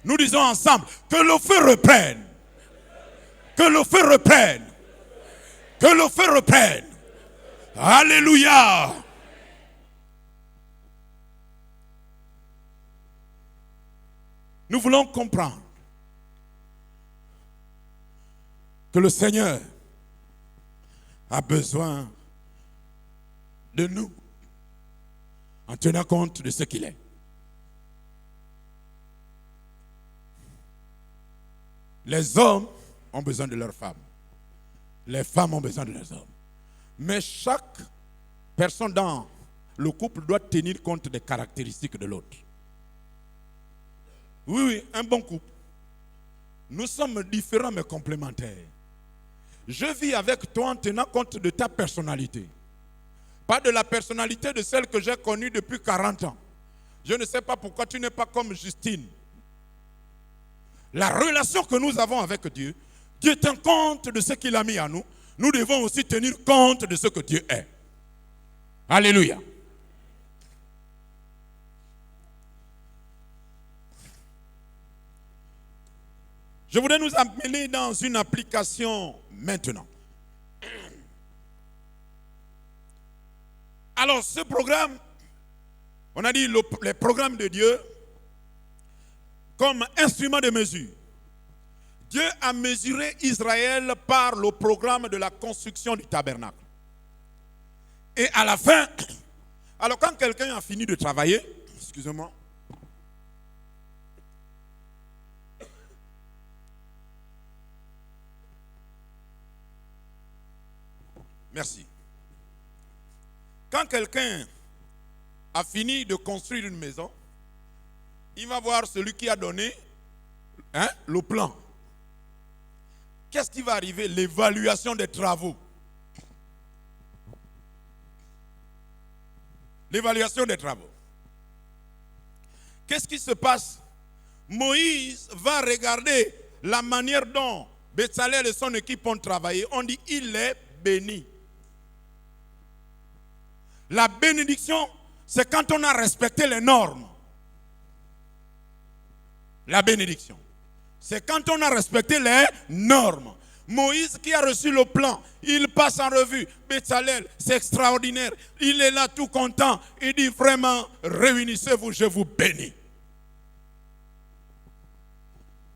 Nous disons ensemble, que le feu reprenne. Que le feu reprenne. Que le feu reprenne. Alléluia. Nous voulons comprendre que le Seigneur a besoin de nous en tenant compte de ce qu'il est. Les hommes ont besoin de leurs femmes. Les femmes ont besoin de leurs hommes. Mais chaque personne dans le couple doit tenir compte des caractéristiques de l'autre. Oui, un bon couple. Nous sommes différents mais complémentaires. Je vis avec toi en tenant compte de ta personnalité. Pas de la personnalité de celle que j'ai connue depuis 40 ans. Je ne sais pas pourquoi tu n'es pas comme Justine. La relation que nous avons avec Dieu, Dieu tient compte de ce qu'il a mis à nous. Nous devons aussi tenir compte de ce que Dieu est. Alléluia. Je voudrais nous amener dans une application maintenant. Alors, ce programme, on a dit les programmes de Dieu comme instrument de mesure. Dieu a mesuré Israël par le programme de la construction du tabernacle. Et à la fin, alors quand quelqu'un a fini de travailler, excusez-moi, merci. Quand quelqu'un a fini de construire une maison, il va voir celui qui a donné le plan. Qu'est-ce qui va arriver? L'évaluation des travaux. L'évaluation des travaux. Qu'est-ce qui se passe? Moïse va regarder la manière dont Bezalel et son équipe ont travaillé. On dit il est béni. La bénédiction, c'est quand on a respecté les normes. La bénédiction, c'est quand on a respecté les normes. Moïse qui a reçu le plan, il passe en revue. Bezalel, c'est extraordinaire. Il est là tout content. Il dit vraiment, réunissez-vous, je vous bénis.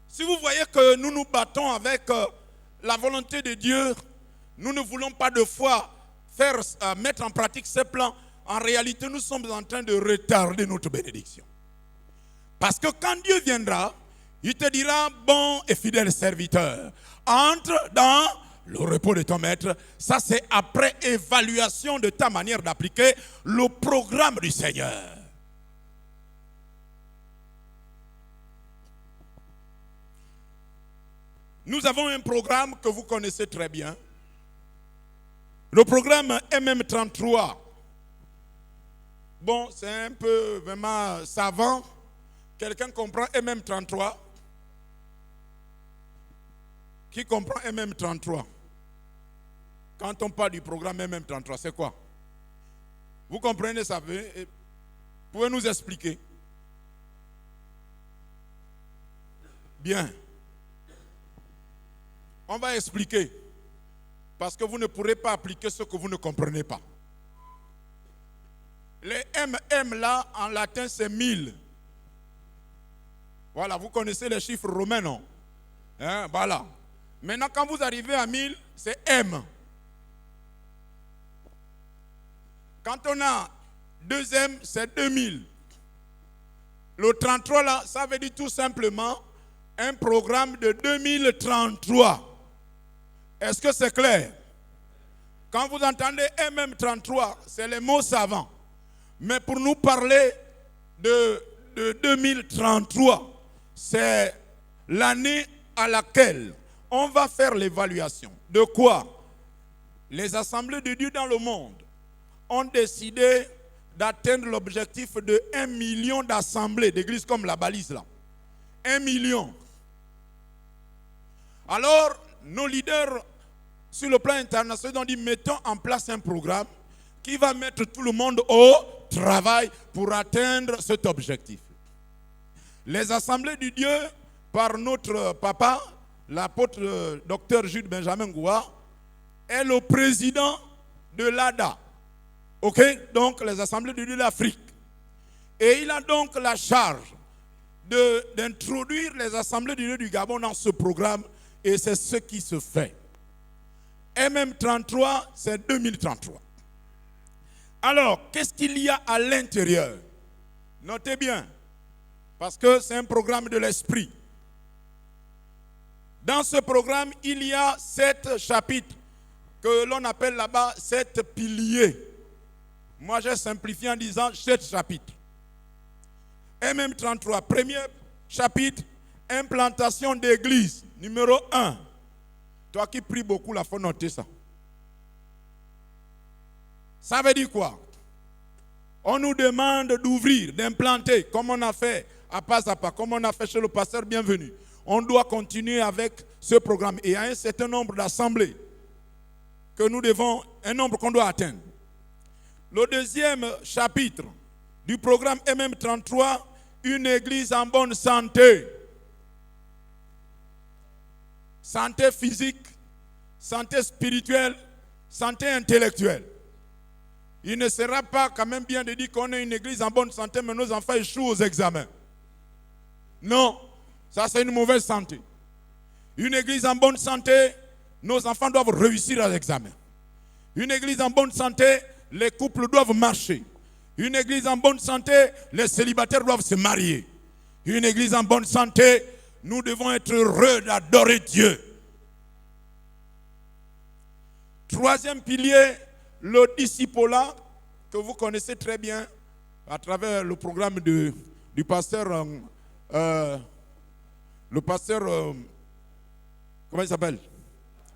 Si vous voyez que nous nous battons avec la volonté de Dieu, nous ne voulons pas de foi mettre en pratique ces plans. En réalité, nous sommes en train de retarder notre bénédiction. Parce que quand Dieu viendra, il te dira, bon et fidèle serviteur, entre dans le repos de ton maître. Ça, c'est après évaluation de ta manière d'appliquer le programme du Seigneur. Nous avons un programme que vous connaissez très bien. Le programme MM33. Bon, c'est un peu vraiment savant. Quelqu'un comprend MM33? Qui comprend MM33? Quand on parle du programme MM33, c'est quoi? Vous comprenez ça? Pouvez nous expliquer? Bien. On va expliquer. Parce que vous ne pourrez pas appliquer ce que vous ne comprenez pas. Les MM là, en latin, c'est 1000. Voilà, vous connaissez les chiffres romains, non? Voilà. Maintenant, quand vous arrivez à 1000, c'est M. Quand on a 2M, c'est 2000. Le 33 là, ça veut dire tout simplement un programme de 2033. Est-ce que c'est clair? Quand vous entendez MM33, c'est les mots savants. Mais pour nous parler de 2033, c'est l'année à laquelle on va faire l'évaluation. De quoi? Les assemblées de Dieu dans le monde ont décidé d'atteindre l'objectif de 1 million d'assemblées, d'églises comme la balise là. 1 million. Alors, nos leaders sur le plan international ont dit, mettons en place un programme qui va mettre tout le monde au travail pour atteindre cet objectif. Les assemblées du Dieu, par notre papa, l'apôtre Dr Jude Benjamin Goua, est le président de l'ADA. Ok? Donc les assemblées du Dieu d'Afrique. Et il a donc la charge d'introduire les assemblées du Dieu du Gabon dans ce programme. Et c'est ce qui se fait. MM33, c'est 2033. Alors, qu'est-ce qu'il y a à l'intérieur? Notez bien, parce que c'est un programme de l'esprit. Dans ce programme, il y a 7 chapitres que l'on appelle là-bas 7 piliers. Moi, j'ai simplifié en disant 7 chapitres. MM33, premier chapitre, implantation d'église, numéro 1. Toi qui pries beaucoup, il faut noter ça. Ça veut dire quoi? On nous demande d'ouvrir, d'implanter, comme on a fait à pas, comme on a fait chez le pasteur Bienvenu. On doit continuer avec ce programme. Et il y a un certain nombre d'assemblées que nous devons, un nombre qu'on doit atteindre. Le deuxième chapitre du programme MM33, une église en bonne santé. Santé physique, santé spirituelle, santé intellectuelle. Il ne sera pas quand même bien de dire qu'on est une église en bonne santé, mais nos enfants échouent aux examens. Non, ça c'est une mauvaise santé. Une église en bonne santé, nos enfants doivent réussir à l'examen. Une église en bonne santé, les couples doivent marcher. Une église en bonne santé, les célibataires doivent se marier. Une église en bonne santé, nous devons être heureux d'adorer Dieu. Troisième pilier, le discipolat, que vous connaissez très bien à travers le programme du pasteur, comment il s'appelle?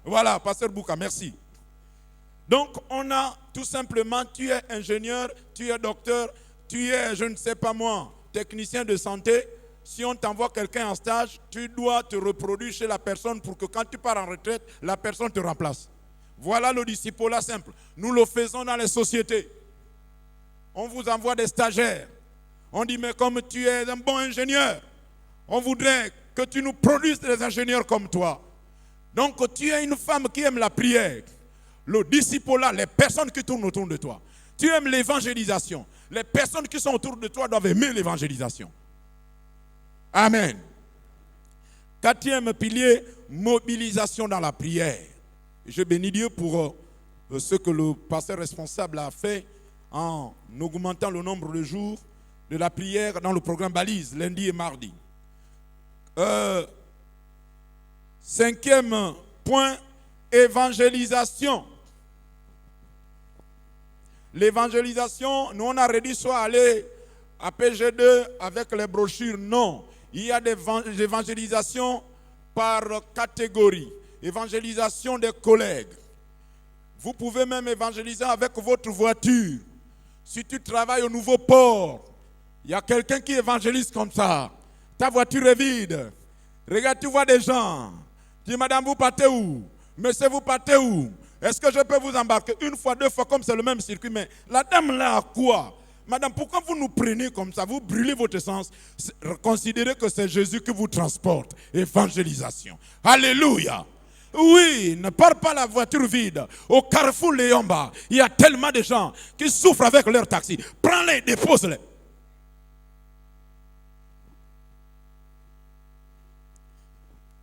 Voilà, pasteur Bouka, merci. Donc, on a tout simplement, tu es ingénieur, tu es docteur, tu es, je ne sais pas moi, technicien de santé. Si on t'envoie quelqu'un en stage, tu dois te reproduire chez la personne pour que quand tu pars en retraite, la personne te remplace. Voilà le discipolat simple. Nous le faisons dans les sociétés. On vous envoie des stagiaires. On dit, mais comme tu es un bon ingénieur, on voudrait que tu nous produises des ingénieurs comme toi. Donc, tu es une femme qui aime la prière. Le discipolat, les personnes qui tournent autour de toi. Tu aimes l'évangélisation. Les personnes qui sont autour de toi doivent aimer l'évangélisation. Amen. Quatrième pilier, mobilisation dans la prière. Je bénis Dieu pour ce que le pasteur responsable a fait en augmentant le nombre de jours de la prière dans le programme Balise, lundi et mardi. Cinquième point, évangélisation. L'évangélisation, nous on a réduit soit aller à PG2 avec les brochures. Non, il y a des évangélisations par catégorie. Évangélisation des collègues. Vous pouvez même évangéliser avec votre voiture. Si tu travailles au nouveau port, il y a quelqu'un qui évangélise comme ça. Ta voiture est vide. Regarde, tu vois des gens. Tu dis, madame, vous partez où? Monsieur, vous partez où? Est-ce que je peux vous embarquer une fois, deux fois, comme c'est le même circuit? Mais la dame là a quoi? Madame, pourquoi vous nous prenez comme ça? Vous brûlez votre essence. Considérez que c'est Jésus qui vous transporte. Évangélisation. Alléluia. Oui, ne pars pas la voiture vide. Au carrefour Léomba, il y a tellement de gens qui souffrent avec leur taxi. Prends-les, dépose-les.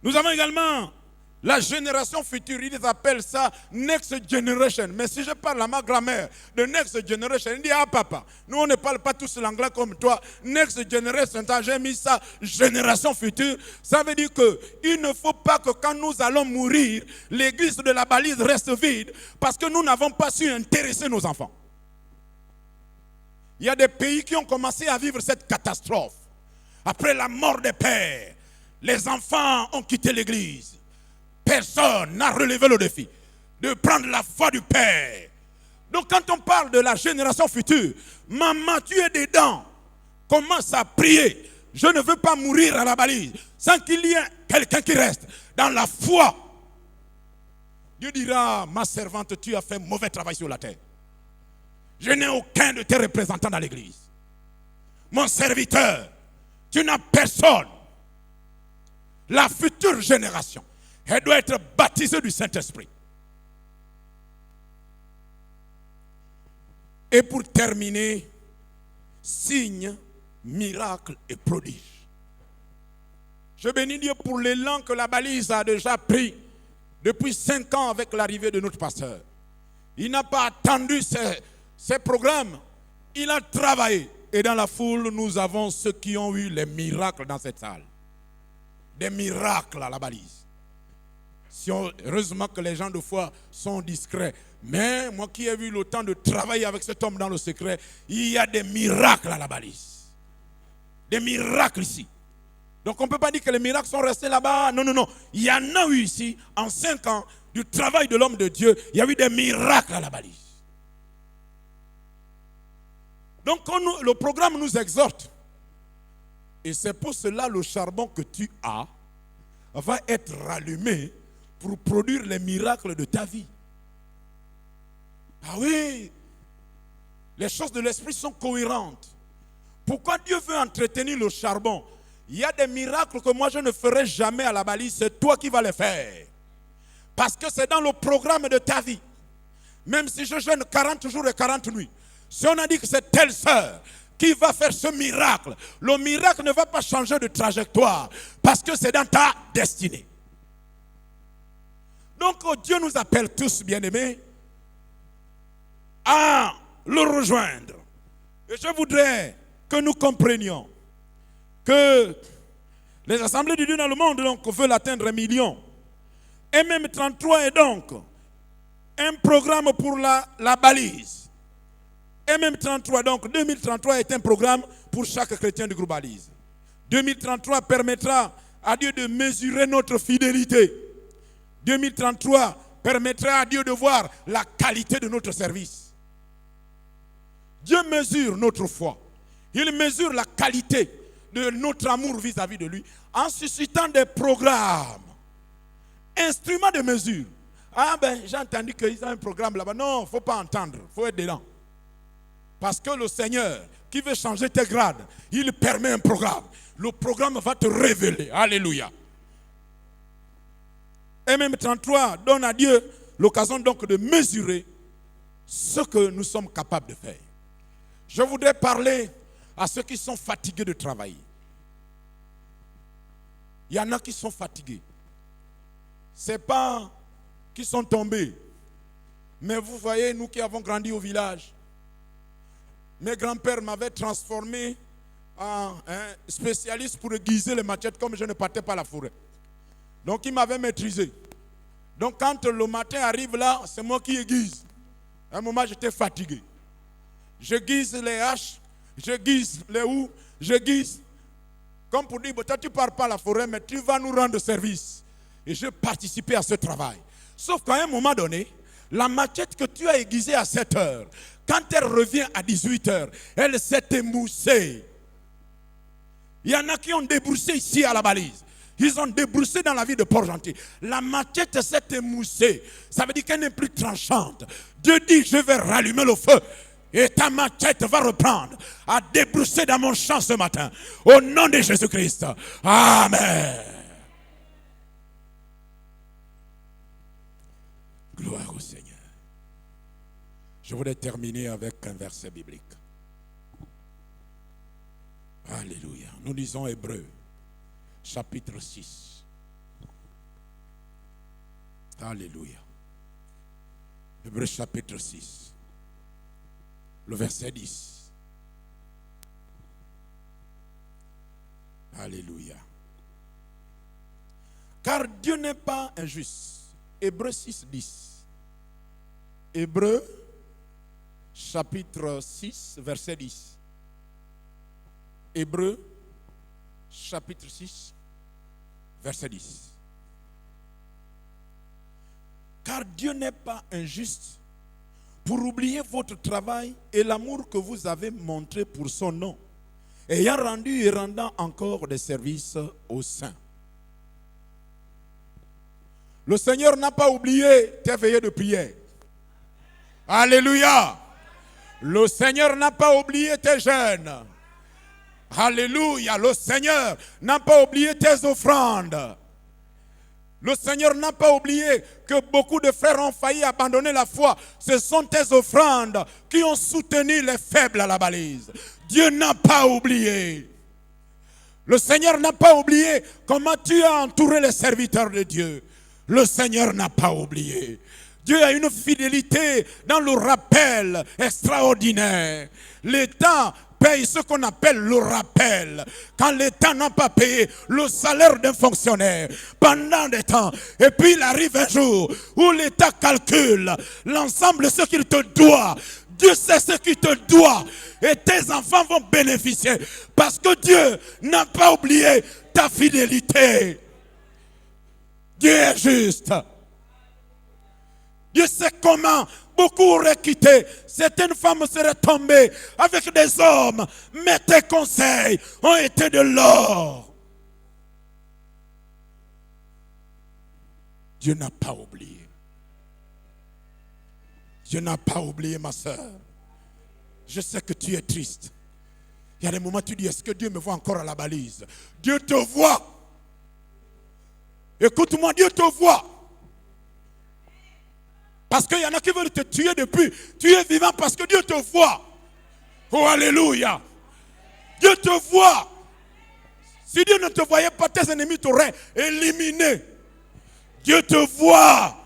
Nous avons également la génération future. Ils appellent ça Next Generation. Mais si je parle à ma grand-mère de Next Generation, elle dit, ah papa, nous on ne parle pas tous l'anglais comme toi. Next Generation, j'ai mis ça, génération future. Ça veut dire qu'il ne faut pas que quand nous allons mourir, l'église de la Balise reste vide parce que nous n'avons pas su intéresser nos enfants. Il y a des pays qui ont commencé à vivre cette catastrophe. Après la mort des pères, les enfants ont quitté l'église. Personne n'a relevé le défi de prendre la foi du Père. Donc quand on parle de la génération future, maman, tu es dedans. Commence à prier. Je ne veux pas mourir à la Balise sans qu'il y ait quelqu'un qui reste dans la foi. Dieu dira, ma servante, tu as fait un mauvais travail sur la terre. Je n'ai aucun de tes représentants dans l'église. Mon serviteur, tu n'as personne. La future génération, elle doit être baptisée du Saint-Esprit. Et pour terminer, signes, miracles et prodiges. Je bénis Dieu pour l'élan que la Balise a déjà pris depuis 5 ans avec l'arrivée de notre pasteur. Il n'a pas attendu ces programmes, il a travaillé. Et dans la foule, nous avons ceux qui ont eu les miracles dans cette salle. Des miracles à la Balise. Heureusement que les gens de foi sont discrets. Mais moi qui ai eu le temps de travailler avec cet homme dans le secret, il y a des miracles à la Balise. Des miracles ici. Donc on ne peut pas dire que les miracles sont restés là-bas. Non, non, non. Il y en a eu ici, en 5 ans, du travail de l'homme de Dieu. Il y a eu des miracles à la Balise. Donc le programme nous exhorte. Et c'est pour cela le charbon que tu as va être rallumé pour produire les miracles de ta vie. Ah oui, les choses de l'esprit sont cohérentes. Pourquoi Dieu veut entretenir le charbon? Il y a des miracles que moi je ne ferai jamais à la Balise, c'est toi qui vas les faire. Parce que c'est dans le programme de ta vie. Même si je jeûne 40 jours et 40 nuits, si on a dit que c'est telle sœur qui va faire ce miracle, le miracle ne va pas changer de trajectoire parce que c'est dans ta destinée. Donc Dieu nous appelle tous, bien-aimés, à le rejoindre. Et je voudrais que nous comprenions que les assemblées de Dieu dans le monde donc, veulent atteindre 1 million. MM33 est donc un programme pour la balise. MM33, donc 2033 est un programme pour chaque chrétien du groupe balise. 2033 permettra à Dieu de mesurer notre fidélité. 2033 permettra à Dieu de voir la qualité de notre service. Dieu mesure notre foi. Il mesure la qualité de notre amour vis-à-vis de lui en suscitant des programmes, instruments de mesure. Ah ben, j'ai entendu qu'ils ont un programme là-bas. Non, il ne faut pas entendre, il faut être dedans. Parce que le Seigneur qui veut changer tes grades, il permet un programme. Le programme va te révéler. Alléluia. MM33 donne à Dieu l'occasion donc de mesurer ce que nous sommes capables de faire. Je voudrais parler à ceux qui sont fatigués de travailler. Il y en a qui sont fatigués. Ce n'est pas qui sont tombés. Mais vous voyez, nous qui avons grandi au village, mes grands-pères m'avaient transformé en spécialiste pour aiguiser les machettes comme je ne partais pas à la forêt. Donc ils m'avaient maîtrisé. Donc quand le matin arrive là, c'est moi qui aiguise. À un moment, j'étais fatigué. Je guise les haches, je guise les houes, je guise. Comme pour dire, toi tu ne pars pas à la forêt, mais tu vas nous rendre service. Et je participais à ce travail. Sauf qu'à un moment donné, la machette que tu as aiguisée à 7 heures, quand elle revient à 18 heures, elle s'est émoussée. Il y en a qui ont débroussé ici à la balise. Ils ont débroussé dans la ville de Port-Gentil. La machette s'est émoussée. Ça veut dire qu'elle n'est plus tranchante. Dieu dit, je vais rallumer le feu. Et ta machette va reprendre à débrousser dans mon champ ce matin. Au nom de Jésus-Christ. Amen. Gloire au Seigneur. Je voudrais terminer avec un verset biblique. Alléluia. Nous lisons Hébreux, chapitre 6. Alléluia. Hébreux, chapitre 6. Le verset 10. Alléluia. Car Dieu n'est pas injuste. Hébreux 6, 10. Hébreux, chapitre 6, verset 10. Hébreux, chapitre 6, verset 10. Car Dieu n'est pas injuste pour oublier votre travail et l'amour que vous avez montré pour son nom, ayant rendu et rendant encore des services aux saints. Le Seigneur n'a pas oublié tes veillées de prière. Alléluia. Le Seigneur n'a pas oublié tes jeûnes. Alléluia. Le Seigneur n'a pas oublié tes offrandes. Le Seigneur n'a pas oublié que beaucoup de frères ont failli abandonner la foi. Ce sont tes offrandes qui ont soutenu les faibles à la balise. Dieu n'a pas oublié. Le Seigneur n'a pas oublié comment tu as entouré les serviteurs de Dieu. Le Seigneur n'a pas oublié. Dieu a une fidélité dans le rappel extraordinaire. L'État paye ce qu'on appelle le rappel. Quand l'État n'a pas payé le salaire d'un fonctionnaire pendant des temps, et puis il arrive un jour où l'État calcule l'ensemble de ce qu'il te doit. Dieu sait ce qu'il te doit et tes enfants vont bénéficier parce que Dieu n'a pas oublié ta fidélité. Dieu est juste. Dieu sait comment beaucoup auraient quitté. Certaines femmes seraient tombées avec des hommes, mais tes conseils ont été de l'or. Dieu n'a pas oublié. Dieu n'a pas oublié, ma soeur. Je sais que tu es triste. Il y a des moments où tu dis, est-ce que Dieu me voit encore à la balise? Dieu te voit. Écoute-moi, Dieu te voit. Parce qu'il y en a qui veulent te tuer depuis. Tu es vivant parce que Dieu te voit. Oh, alléluia. Dieu te voit. Si Dieu ne te voyait pas, tes ennemis t'auraient éliminé. Dieu te voit.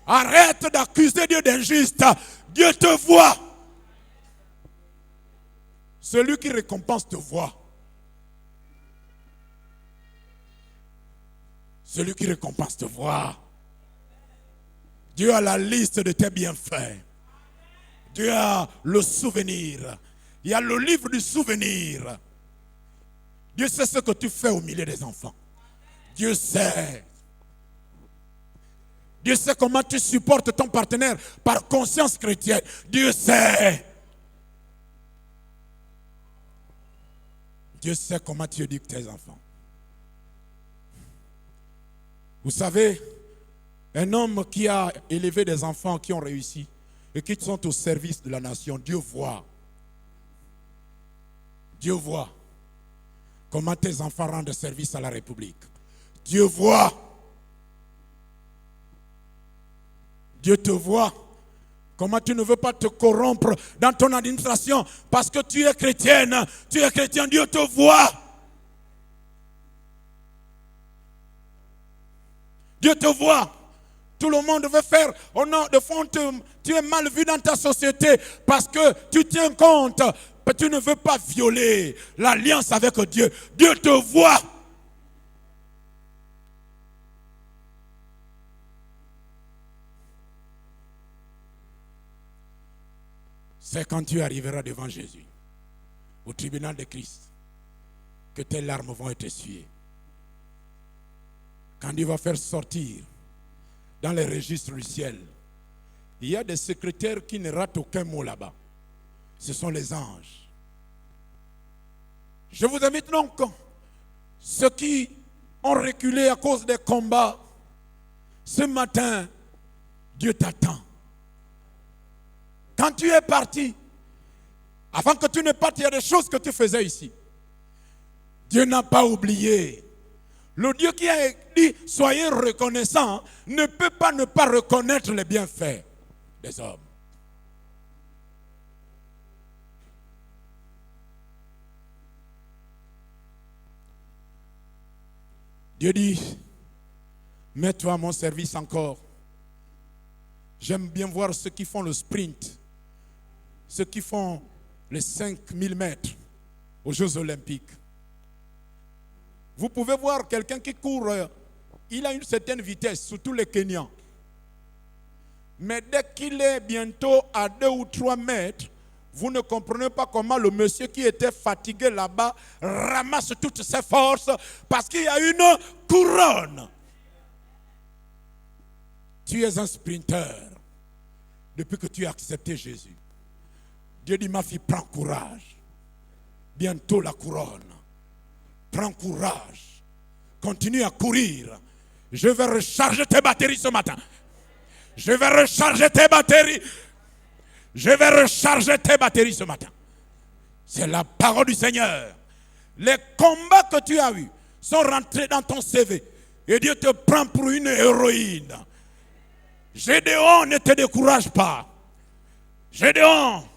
Arrête d'accuser Dieu d'injuste. Dieu te voit. Celui qui récompense te voit. Celui qui récompense te voit. Dieu a la liste de tes bienfaits. Dieu a le souvenir. Il y a le livre du souvenir. Dieu sait ce que tu fais au milieu des enfants. Dieu sait. Dieu sait comment tu supportes ton partenaire par conscience chrétienne. Dieu sait. Dieu sait comment tu éduques tes enfants. Vous savez, un homme qui a élevé des enfants qui ont réussi et qui sont au service de la nation, Dieu voit. Dieu voit comment tes enfants rendent service à la République. Dieu voit. Dieu te voit. Comment tu ne veux pas te corrompre dans ton administration parce que tu es chrétienne. Tu es chrétien, Dieu te voit. Dieu te voit. Tout le monde veut faire au nom de fond, tu es mal vu dans ta société parce que tu tiens compte, mais tu ne veux pas violer l'alliance avec Dieu. Dieu te voit. C'est quand tu arriveras devant Jésus, au tribunal de Christ, que tes larmes vont être essuyées. Quand Dieu va faire sortir dans les registres du ciel, il y a des secrétaires qui ne ratent aucun mot là-bas. Ce sont les anges. Je vous invite donc, ceux qui ont reculé à cause des combats, ce matin, Dieu t'attend. Quand tu es parti, avant que tu ne partes, il y a des choses que tu faisais ici. Dieu n'a pas oublié. Le Dieu qui a dit « Soyez reconnaissants » ne peut pas ne pas reconnaître les bienfaits des hommes. Dieu dit « Mets-toi à mon service encore. » J'aime bien voir ceux qui font le sprint, ceux qui font les 5000 mètres aux Jeux Olympiques. Vous pouvez voir quelqu'un qui court, il a une certaine vitesse, surtout les Kenyans. Mais dès qu'il est bientôt à 2 ou 3 mètres, vous ne comprenez pas comment le monsieur qui était fatigué là-bas ramasse toutes ses forces parce qu'il y a une couronne. Tu es un sprinter depuis que tu as accepté Jésus. Dieu dit, ma fille, prends courage. Bientôt la couronne. Prends courage. Continue à courir. Je vais recharger tes batteries ce matin. Je vais recharger tes batteries. Je vais recharger tes batteries ce matin. C'est la parole du Seigneur. Les combats que tu as eus sont rentrés dans ton CV. Et Dieu te prend pour une héroïne. Gédéon, ne te décourage pas. Gédéon,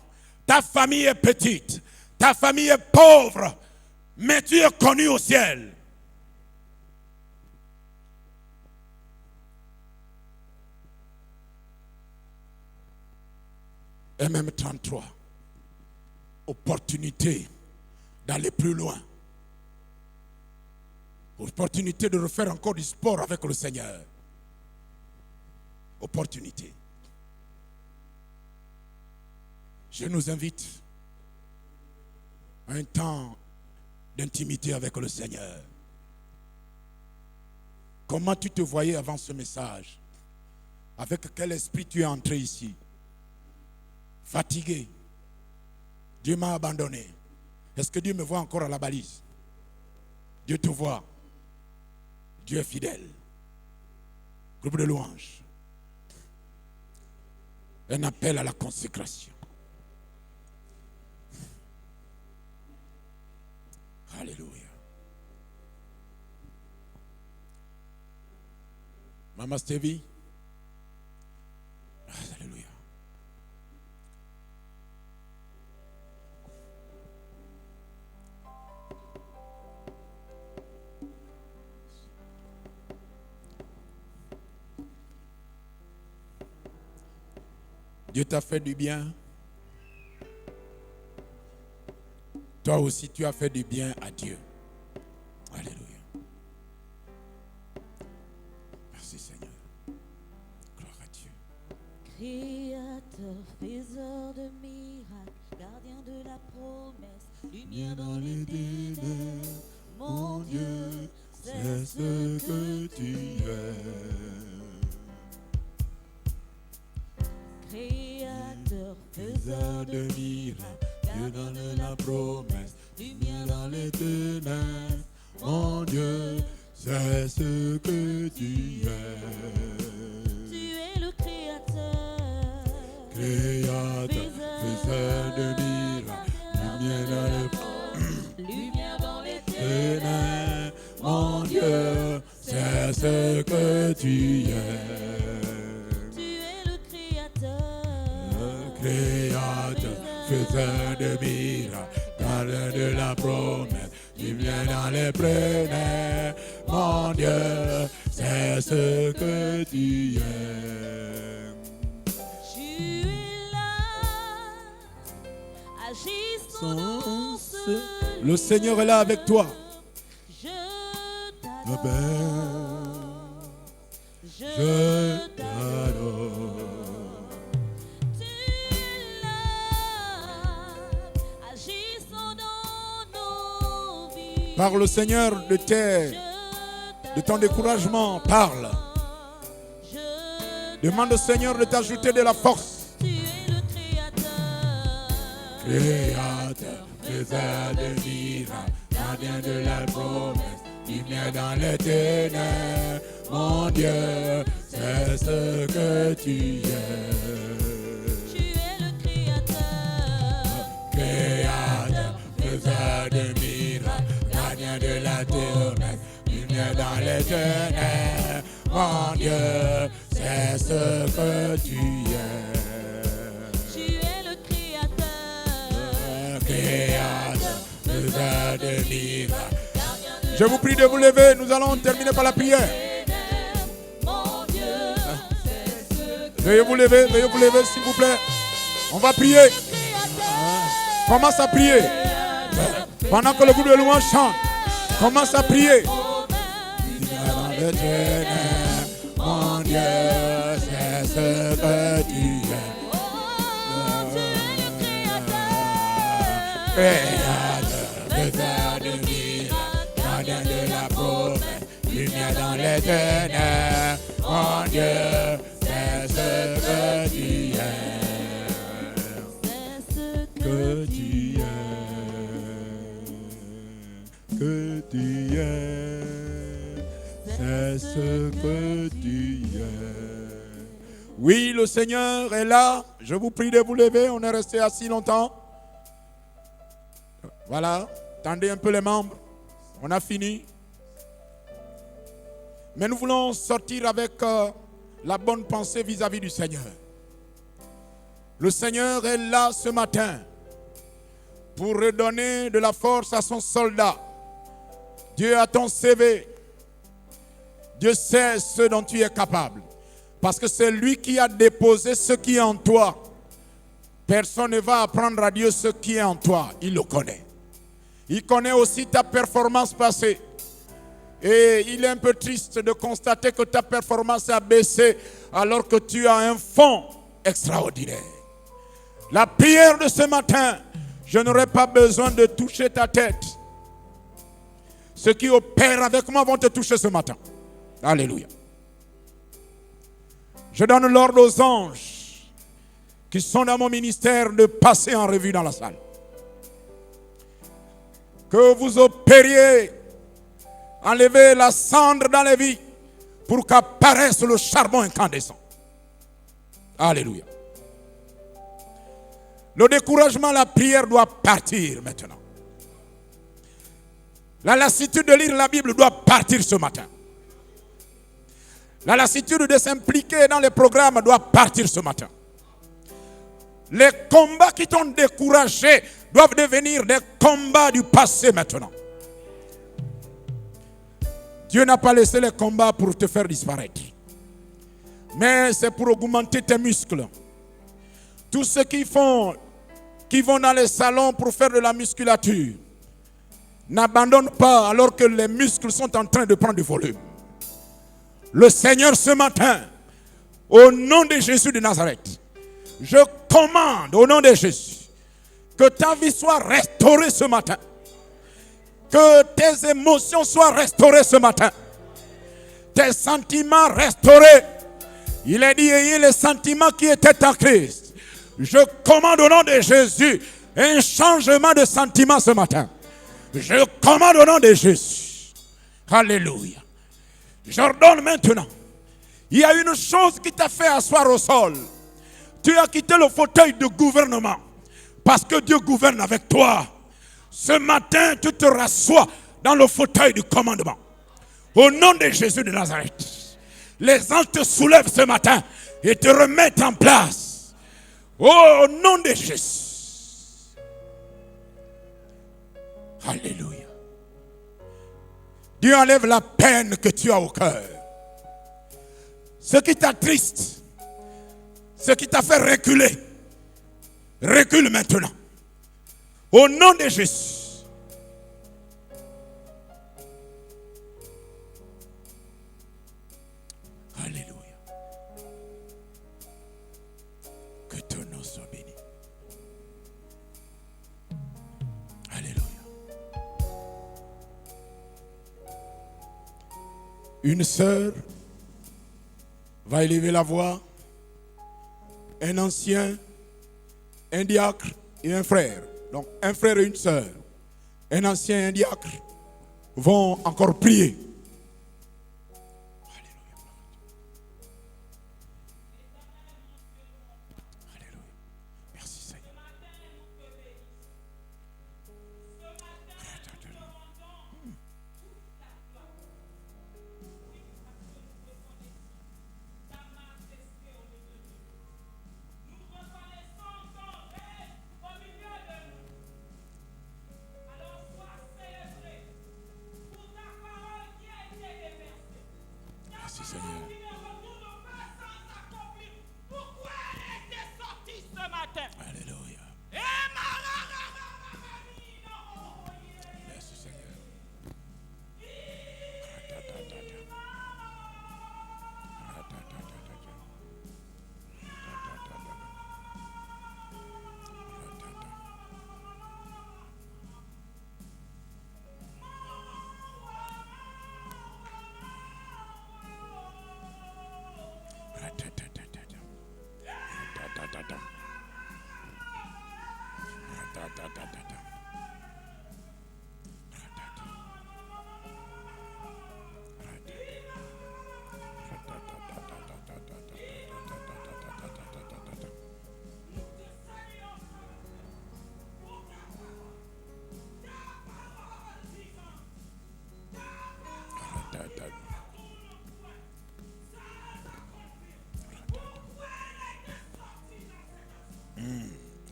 ta famille est petite. Ta famille est pauvre. Mais tu es connu au ciel. Et même 33. Opportunité d'aller plus loin. Opportunité de refaire encore du sport avec le Seigneur. Opportunité. Je nous invite à un temps d'intimité avec le Seigneur. Comment tu te voyais avant ce message? Avec quel esprit tu es entré ici? Fatigué. Dieu m'a abandonné. Est-ce que Dieu me voit encore à la balise? Dieu te voit. Dieu est fidèle. Groupe de louanges. Un appel à la consécration. Alléluia. Maman Stevie. Alléluia. Dieu t'a fait du bien. Toi aussi, tu as fait du bien à Dieu. Alléluia. Merci Seigneur. Gloire à Dieu. Créateur, faiseur de miracles, gardien de la promesse, lumière dans les ténèbres, mon Dieu, c'est ce que tu es. Créateur, faiseur de miracles, Dieu donne la promesse, lumière dans les ténèbres, mon Dieu, c'est ce que tu es. tu es le créateur, Créateur, faiseur de miracles, lumière dans les lumière dans les ténèbres, mon Dieu, c'est ce que tu es. tu es le créateur, Créateur, faiseur de miracles, gardien de la promesse, lumière dans les ténèbres, mon Dieu, c'est ce que tu es. tu es là, agissons seul. Le Seigneur est là avec toi. Je Amen. t'adore, Je t'adore. tu es là, agissons dans nos vies. Parle au Seigneur de ton découragement. Parle. Demande au Seigneur de t'ajouter de la force. Tu es le créateur, Créateur, faiseur de miracles, gardien de la promesse, lumière dans les ténèbres, mon Dieu, c'est ce que tu es. tu es le créateur, Créateur, faiseur de miracles, gardien de la promesse, lumière dans les ténèbres, mon Dieu, c'est ce que tu es. tu es le créateur, Créateur, faiseur de miracles. Je vous prie de vous lever, nous allons terminer par la prière. mon Dieu, c'est ce que Veuillez vous lever s'il vous plaît. On va prier. Commence à prier. Pendant que le groupe de louange chante, commence à prier. Mon Dieu, c'est ce que tu es. Créateur, faiseur de miracles, gardien de la promesse, lumière dans les ténèbres, mon Dieu, c'est ce que tu es. c'est ce Que tu es, que tu es, c'est ce que tu es. Oui, le Seigneur est là. Je vous prie de vous lever. On est resté assis longtemps. Voilà, tendez un peu les membres. On a fini. Mais nous voulons sortir avec la bonne pensée vis-à-vis du Seigneur. Le Seigneur est là ce matin pour redonner de la force à son soldat. Dieu a ton CV. Dieu sait ce dont tu es capable. Parce que c'est lui qui a déposé ce qui est en toi. Personne ne va apprendre à Dieu ce qui est en toi. Il le connaît. Il connaît aussi ta performance passée. Et il est un peu triste de constater que ta performance a baissé alors que tu as un fond extraordinaire. La prière de ce matin, je n'aurai pas besoin de toucher ta tête. Ceux qui opèrent avec moi vont te toucher ce matin. Alléluia. Je donne l'ordre aux anges qui sont dans mon ministère de passer en revue dans la salle. Que vous opériez, enlevez la cendre dans les vies pour qu'apparaisse le charbon incandescent. Alléluia. Le découragement, la prière doit partir maintenant. La lassitude de lire la Bible doit partir ce matin. La lassitude de s'impliquer dans les programmes doit partir ce matin. Les combats qui t'ont découragé doivent devenir des combats du passé maintenant. Dieu n'a pas laissé les combats pour te faire disparaître. Mais c'est pour augmenter tes muscles. Tous ceux qui vont dans les salons pour faire de la musculature, n'abandonnent pas alors que les muscles sont en train de prendre du volume. Le Seigneur ce matin, au nom de Jésus de Nazareth, je commande au nom de Jésus que ta vie soit restaurée ce matin. Que tes émotions soient restaurées ce matin. Tes sentiments restaurés. Il est dit, ayez les sentiments qui étaient en Christ. Je commande au nom de Jésus un changement de sentiments ce matin. Je commande au nom de Jésus. Alléluia. J'ordonne maintenant. Il y a une chose qui t'a fait asseoir au sol. Tu as quitté le fauteuil de gouvernement. Parce que Dieu gouverne avec toi. Ce matin, tu te rassois dans le fauteuil du commandement. Au nom de Jésus de Nazareth. Les anges te soulèvent ce matin et te remettent en place. Au nom de Jésus. Alléluia. Dieu enlève la peine que tu as au cœur. Ce qui t'attriste, ce qui t'a fait reculer, recule maintenant. Au nom de Jésus. Alléluia. Que ton nom soit béni. Alléluia. Une sœur va élever la voix. Un ancien, un diacre et un frère. Donc un frère et une sœur, un ancien et un diacre vont encore prier. Alléluia. Alléluia. Merci Seigneur.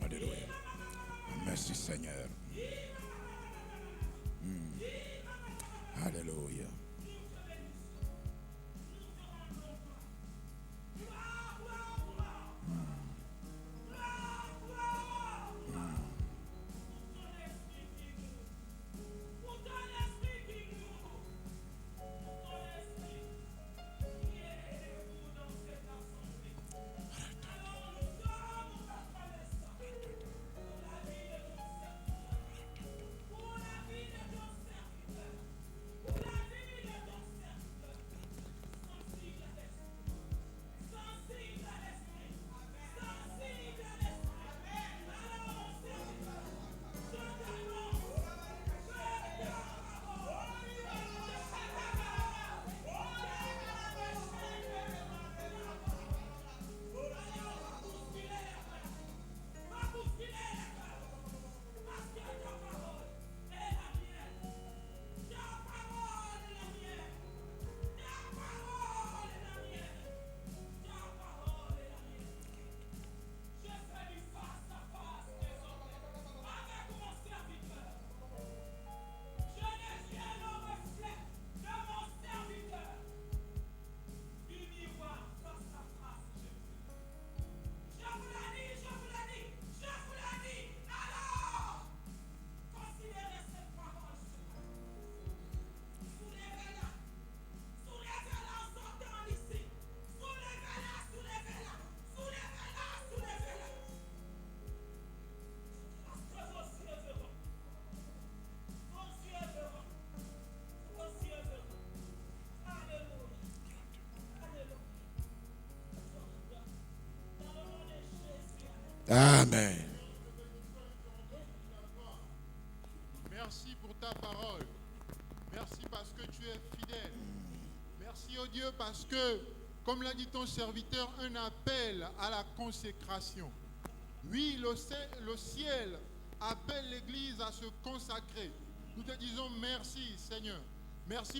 Alléluia. Merci Seigneur. Alléluia. Amen. Merci pour ta parole. Merci parce que tu es fidèle. Merci, oh Dieu, parce que, comme l'a dit ton serviteur, un appel à la consécration. Oui, le ciel appelle l'Église à se consacrer. Nous te disons merci, Seigneur. Merci